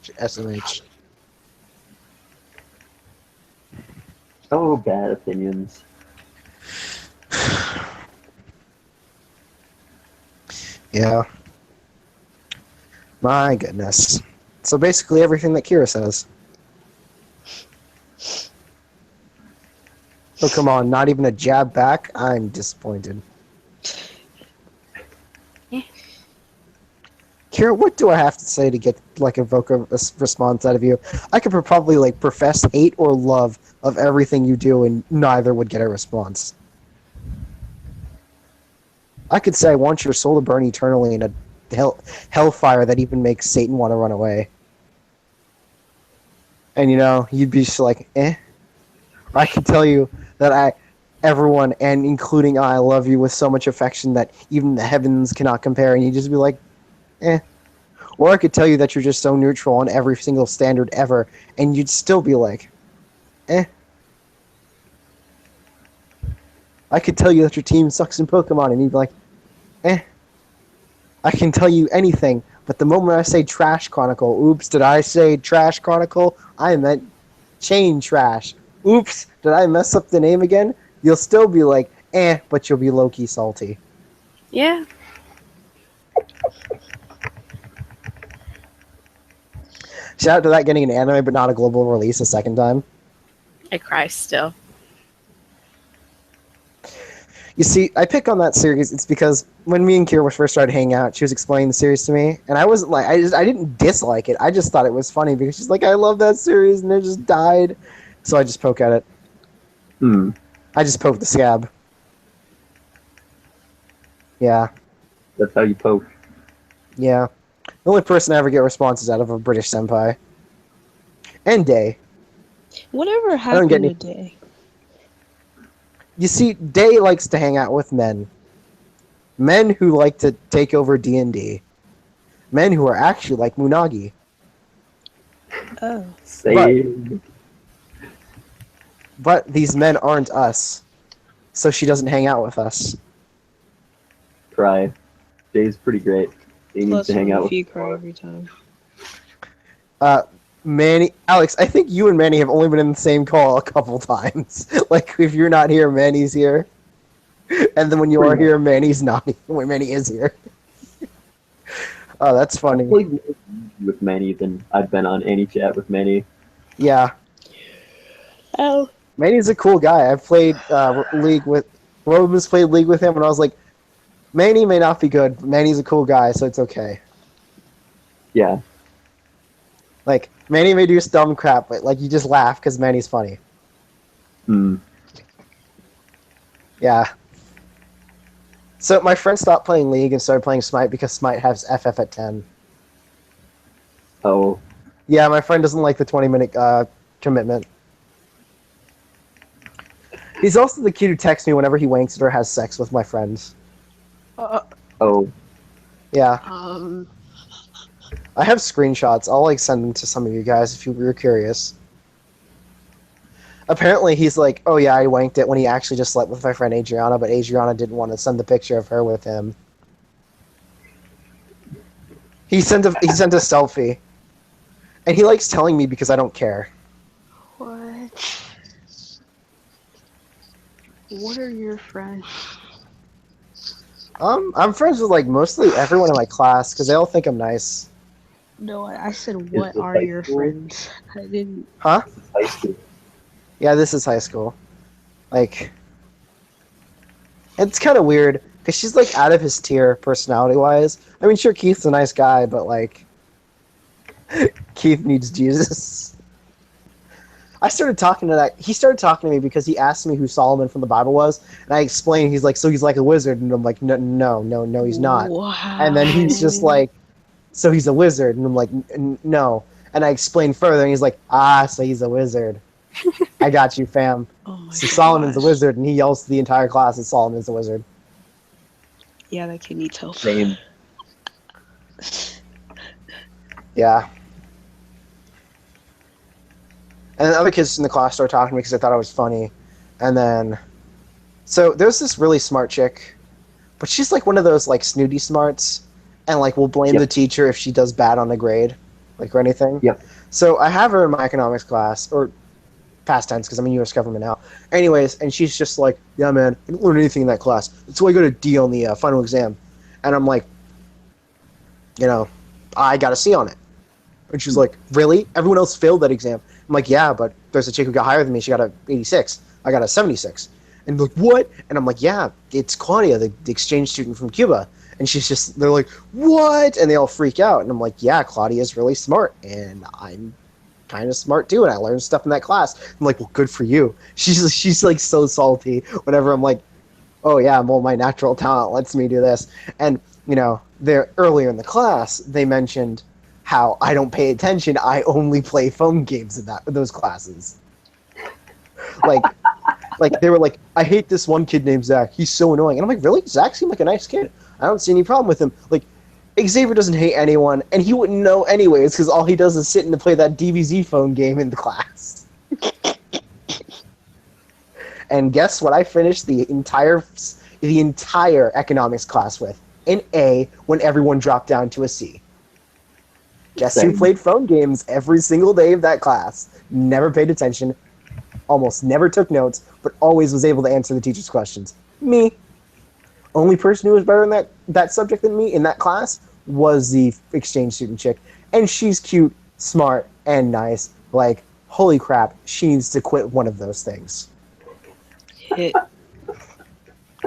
SMH. Oh, bad opinions. Yeah. My goodness. So basically everything that Kira says. Oh, come on. Not even a jab back? I'm disappointed. Kira, what do I have to say to get, like, evoke a response out of you? I could probably, like, profess hate or love of everything you do, and neither would get a response. I could say I want your soul to burn eternally in a hellfire that even makes Satan want to run away. And, you'd be just like, eh? I could tell you that everyone, and including I, love you with so much affection that even the heavens cannot compare, and you'd just be like, eh. Or I could tell you that you're just so neutral on every single standard ever, and you'd still be like, eh. I could tell you that your team sucks in Pokemon, and you'd be like, eh. I can tell you anything, but the moment I say Trash Chronicle, oops, did I say Trash Chronicle? I meant Chain Trash. Oops, did I mess up the name again? You'll still be like, eh, but you'll be low-key salty. Yeah. Shout out to that getting an anime but not a global release a second time. I cry still. You see, I pick on that series, it's because when me and Kira first started hanging out, she was explaining the series to me, and I wasn't like, I didn't dislike it, I just thought it was funny, because she's like, I love that series, and it just died. So I just poke at it. I just poke the scab. Yeah. That's how you poke. Yeah. The only person I ever get responses out of a British senpai. And Day. Whatever happened to Day? You see, Day likes to hang out with men. Men who like to take over D&D. Men who are actually like Munagi. Oh. Same. But these men aren't us. So she doesn't hang out with us. Cry. Day's pretty great. He needs to hang out with you cry every time. Manny, Alex, I think you and Manny have only been in the same call a couple times. Like, if you're not here, Manny's here. And then when you are here, Manny's not. When Manny is here. Oh, that's funny. I've played more with Manny than I've been on Anichat with Manny. Yeah. Oh. Manny's a cool guy. I've played League with... Roman's played League with him, and I was like, Manny may not be good, but Manny's a cool guy, so it's okay. Yeah. Like, Manny may do dumb crap, but, like, you just laugh because Manny's funny. Yeah. So my friend stopped playing League and started playing Smite because Smite has FF at 10. Oh, Yeah, my friend doesn't like the 20-minute commitment. He's also the kid who texts me whenever he wanks it or has sex with my friends. oh, Yeah, Um, I have screenshots. I'll like send them to some of you guys if you're curious. Apparently, he's like, "Oh yeah, I wanked it," when he actually just slept with my friend Adriana, but Adriana didn't want to send the picture of her with him. He sent a selfie, and he likes telling me because I don't care. what? What are your friends? I'm friends with like mostly everyone in my class because they all think I'm nice. No, I said, is what this are high your school? friends? I didn't. Huh? This is high school. Yeah, this is high school. Like, it's kind of weird because she's like out of his tier personality-wise. I mean, sure, Keith's a nice guy, but like, Keith needs Jesus. I started talking to that. He started talking to me because he asked me who Solomon from the Bible was, and I explained. He's like, so he's like a wizard, and I'm like, no, no, no, no, he's not. And then he's just Wow. like, so he's a wizard, and I'm like, no. And I explained further, and he's like, so he's a wizard. I got you, fam. Oh my So Solomon's a gosh. wizard, and he yells to the entire class that Solomon's a wizard. Yeah, that kid needs help. Same. Yeah. And then other kids in the class started talking to me because they thought I was funny. And then, so there's this really smart chick, but she's like one of those like snooty smarts, and like will blame Yep. the teacher if she does bad on a grade, like or anything. Yep. So I have her in my economics class, or past tense because I'm in U.S. government now. Anyways, and she's just like, yeah, man, I didn't learn anything in that class. That's why I got a D on the final exam. And I'm like, I got a C on it. And she's like, really? Everyone else failed that exam. I'm like, yeah, but there's a chick who got higher than me. She got a 86. I got a 76. And they're like, what? And I'm like, yeah, it's Claudia, the exchange student from Cuba. And they're like, what? And they all freak out. And I'm like, yeah, Claudia's really smart. And I'm kind of smart too. And I learned stuff in that class. I'm like, well, good for you. She's like so salty whenever I'm like, oh yeah, well, my natural talent lets me do this. And, there earlier in the class, they mentioned how I don't pay attention. I only play phone games in those classes. Like they were like, I hate this one kid named Zach. He's so annoying. And I'm like, really? Zach seemed like a nice kid. I don't see any problem with him. Like, Xavier doesn't hate anyone, and he wouldn't know anyways because all he does is sit and play that DBZ phone game in the class. And guess what? I finished the entire economics class with an A when everyone dropped down to a C. Guess Same. who played phone games every single day of that class? Never paid attention, almost never took notes, but always was able to answer the teacher's questions. Me. Only person who was better in that subject than me in that class was the exchange student chick. And she's cute, smart, and nice. Like, holy crap, she needs to quit one of those things. Hit.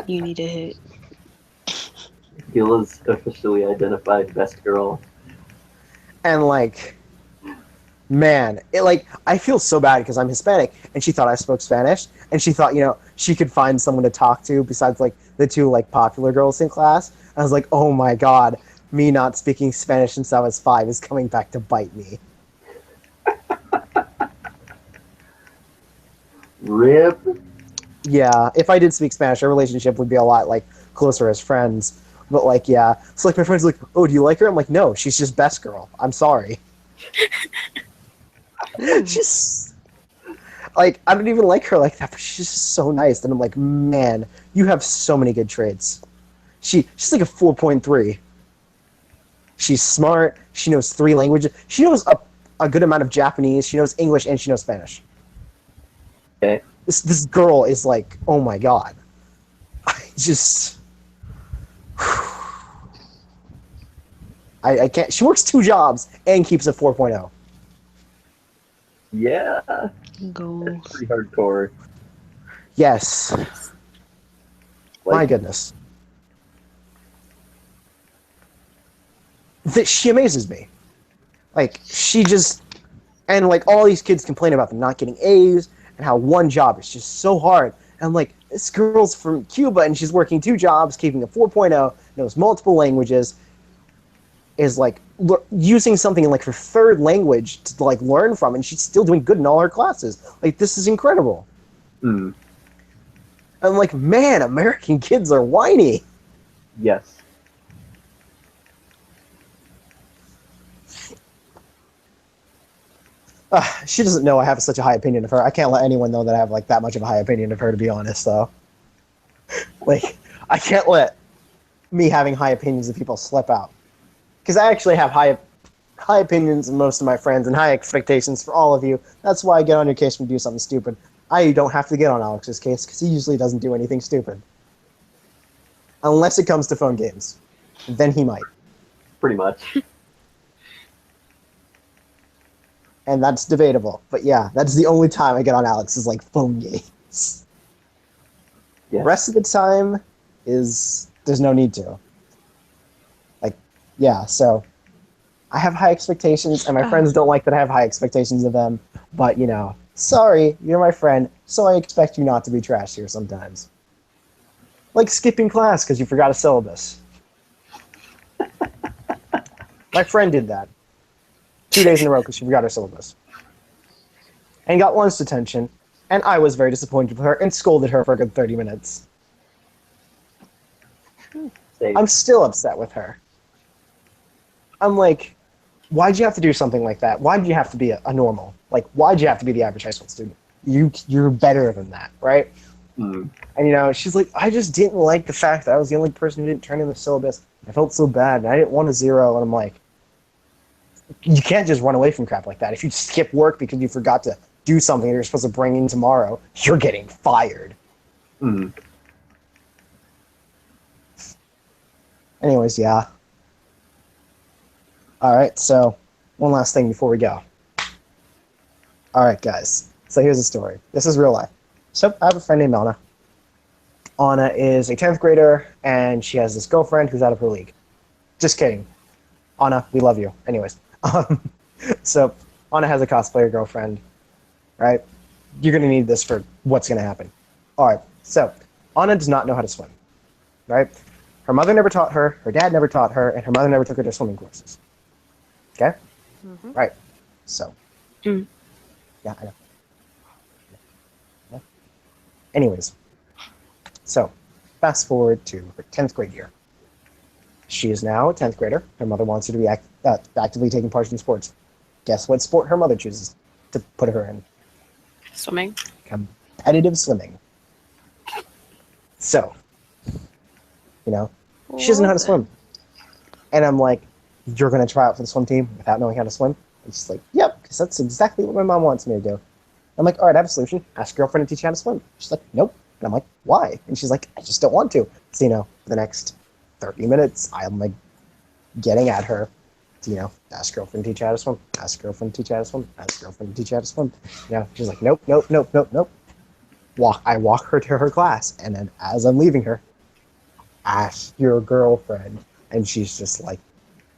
You need to hit. Gila's officially identified best girl. And like, man, I feel so bad because I'm Hispanic, and she thought I spoke Spanish, and she thought, she could find someone to talk to besides like the two like popular girls in class. I was like, oh my god, me not speaking Spanish since I was 5 is coming back to bite me. Rip. Yeah, if I did speak Spanish, our relationship would be a lot like closer as friends. But like, yeah, it's like my friend's like, oh, do you like her? I'm like, no, she's just best girl. I'm sorry. She's like, I don't even like her like that, but she's just so nice. And I'm like, man, you have so many good traits. She's like a 4.3. She's smart. She knows 3 languages. She knows a good amount of Japanese. She knows English and she knows Spanish. Okay. This girl is like, oh my god. I just... I can't... She works 2 jobs and keeps a 4.0. Yeah. Goals. Pretty hardcore. Yes. My goodness. She amazes me. Like, she just... And, like, all these kids complain about them not getting A's and how one job is just so hard. And I'm like, this girl's from Cuba and she's working 2 jobs, keeping a 4.0, knows multiple languages, is like using something in like her 3rd language to like learn from, and she's still doing good in all her classes. Like, this is incredible. Mm. I'm like, man, American kids are whiny. Yes. She doesn't know I have such a high opinion of her. I can't let anyone know that I have like that much of a high opinion of her, to be honest, though. Like, I can't let me having high opinions of people slip out. Because I actually have high opinions of most of my friends and high expectations for all of you. That's why I get on your case when you do something stupid. I don't have to get on Alex's case because he usually doesn't do anything stupid. Unless it comes to phone games. Then he might. Pretty much. And that's debatable. But yeah, that's the only time I get on Alex is like phone games. Yeah. The rest of the time there's no need to. Like, yeah, so I have high expectations, and my friends don't like that I have high expectations of them. But, you know, sorry, you're my friend, so I expect you not to be trash here sometimes. Like skipping class because you forgot a syllabus. My friend did that 2 days in a row because she forgot her syllabus. And got lunch detention, and I was very disappointed with her and scolded her for a good 30 minutes. Same. I'm still upset with her. I'm like, why'd you have to do something like that? Why'd you have to be a normal? Like, why'd you have to be the average high school student? You're better than that, right? Mm. And, you know, she's like, I just didn't like the fact that I was the only person who didn't turn in the syllabus. I felt so bad, and I didn't want a 0. And I'm like, you can't just run away from crap like that. If you skip work because you forgot to do something that you're supposed to bring in tomorrow, you're getting fired. Mm. Anyways, yeah. Alright, so one last thing before we go. Alright, guys. So here's the story. This is real life. So I have a friend named Anna. Anna is a 10th grader, and she has this girlfriend who's out of her league. Just kidding. Anna, we love you. Anyways. So Anna has a cosplayer girlfriend, right? You're going to need this for what's going to happen. Alright, so Anna does not know how to swim, right? Her mother never taught her, her dad never taught her, and her mother never took her to swimming courses. Okay? Mm-hmm. Right. So. Mm. Yeah, I know. Yeah. Anyways. So, fast forward to her 10th grade year. She is now a 10th grader. Her mother wants her to be actively taking part in sports. Guess what sport her mother chooses to put her in? Swimming. Competitive swimming. So, you know, she doesn't know how to swim. And I'm like, you're going to try out for the swim team without knowing how to swim? And she's like, yep, because that's exactly what my mom wants me to do. I'm like, all right, I have a solution. Ask your girlfriend to teach you how to swim. She's like, nope. And I'm like, why? And she's like, I just don't want to. So, you know, for the next 30 minutes, I'm like getting at her to, you know, ask girlfriend to teach you how to swim. Ask girlfriend to teach you how to swim. Ask girlfriend to teach you how to swim. You know, she's like, nope, nope, nope, nope, nope. I walk her to her class, and then as I'm leaving her, ask your girlfriend. And she's just like,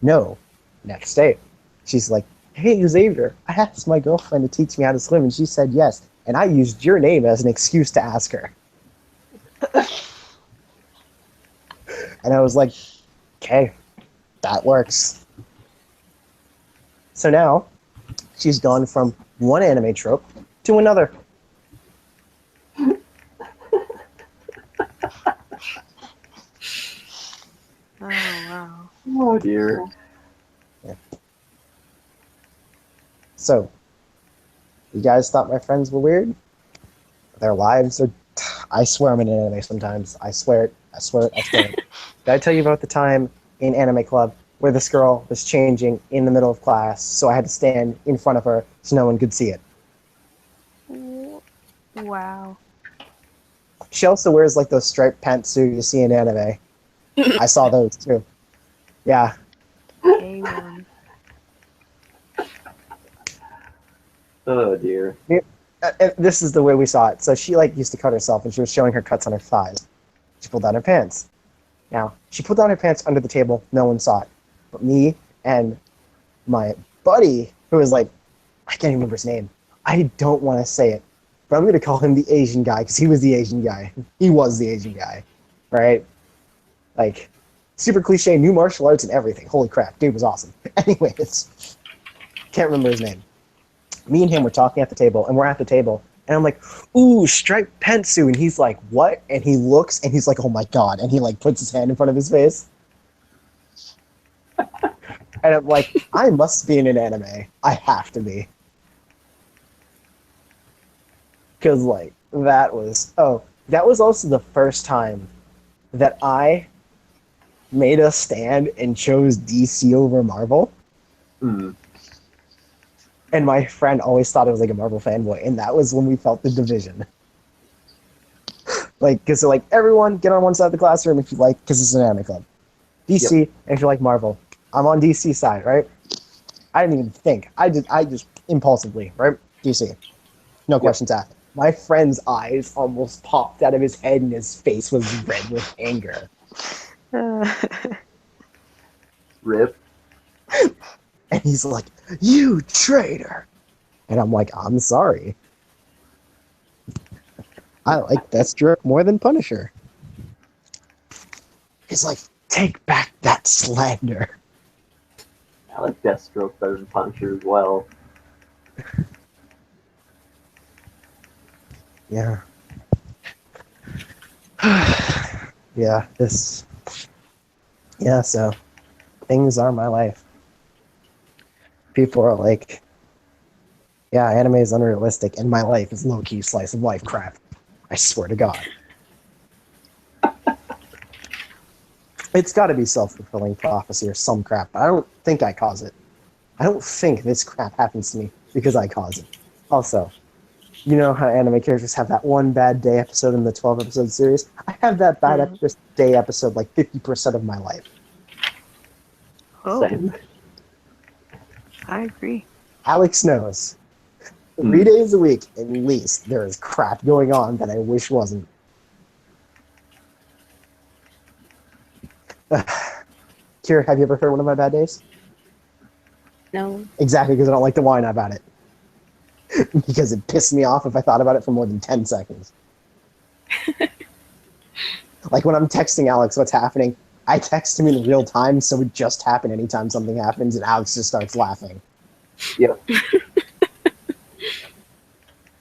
no. Next day, she's like, hey, Xavier, I asked my girlfriend to teach me how to swim, and she said yes. And I used your name as an excuse to ask her. And I was like, okay, that works. So now, she's gone from one anime trope to another. Oh, wow. Oh dear. Yeah. So, you guys thought my friends were weird? Their lives are... I swear I'm in an anime sometimes. I swear it. I swear it. I swear it. Did I tell you about the time in anime club where this girl was changing in the middle of class, so I had to stand in front of her so no one could see it? Wow. She also wears like those striped pantsuit you see in anime. I saw those too. Yeah. A1. Oh dear. This is the way we saw it. So she like used to cut herself, and she was showing her cuts on her thighs. She pulled down her pants. Now, she pulled down her pants under the table. No one saw it. But me and my buddy, who was like, I can't even remember his name. I don't want to say it. but I'm going to call him the Asian guy because he was the Asian guy. He was the Asian guy, right? Like, super cliche, new martial arts and everything. Holy crap, dude was awesome. Anyways, can't remember his name. Me and him were talking at the table, and we're at the table, and I'm like, ooh, striped pantsu, and he's like, what? And he looks, and he's like, oh my god, and he like puts his hand in front of his face. And I'm like, I must be in an anime. I have to be. Because, like, that was also the first time that I made a stand and chose DC over Marvel. Mm. And my friend always thought I was like a Marvel fanboy, and that was when we felt the division. Like, because they're like, everyone get on one side of the classroom if you like, because it's an anime club. DC, Yep. and if you like Marvel. I'm on DC side, right? I didn't even think. I just impulsively, right? DC. No questions asked. My friend's eyes almost popped out of his head, and his face was red with anger. Rip. And he's like, you traitor! And I'm like, I'm sorry. I like Deathstroke more than Punisher. He's like, take back that slander. I like Deathstroke better than Punisher as well. Yeah. Yeah, so things are my life. People are like, yeah, anime is unrealistic, and my life is low-key slice of life crap. I swear to God. It's got to be self-fulfilling prophecy or some crap, but I don't think I cause it. I don't think this crap happens to me because I cause it. Also, you know how anime characters have that one bad day episode in the 12-episode series? I have that bad day episode like 50% of my life. Oh, Same. I agree. Alex knows. 3 days a week, at least, there is crap going on that I wish wasn't. Kira, have you ever heard one of my bad days? No. Exactly, because I don't like to whine about it. Because it pissed me off if I thought about it for more than 10 seconds. Like when I'm texting Alex what's happening, I text him in real time, so it just happened anytime something happens, and Alex just starts laughing. Yep.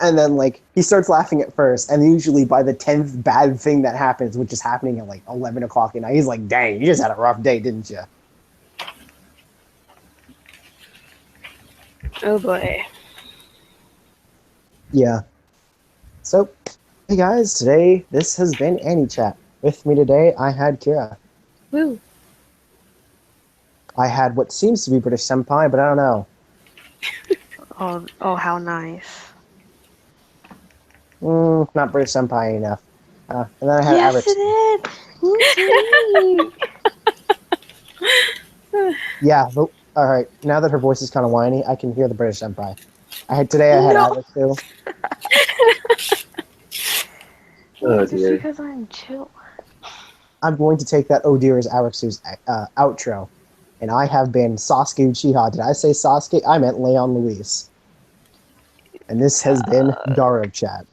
And then, like, he starts laughing at first, and usually by the 10th bad thing that happens, which is happening at, like, 11 o'clock at night, he's like, dang, you just had a rough day, didn't you? Oh boy. Yeah. So, hey guys, today, this has been Anichat. With me today, I had Kira. Woo. I had what seems to be British Senpai, but I don't know. Oh, how nice. Not British Senpai enough. And then I had Yes, Alex. it is. Yeah, alright, now that her voice is kind of whiny, I can hear the British Senpai. I had Alex too. Oh Just dear. because I'm chill. I'm going to take that oh dear as Alex's outro. And I have been Sasuke Uchiha. Did I say Sasuke? I meant Leon Luis. And this has been Garab Chat.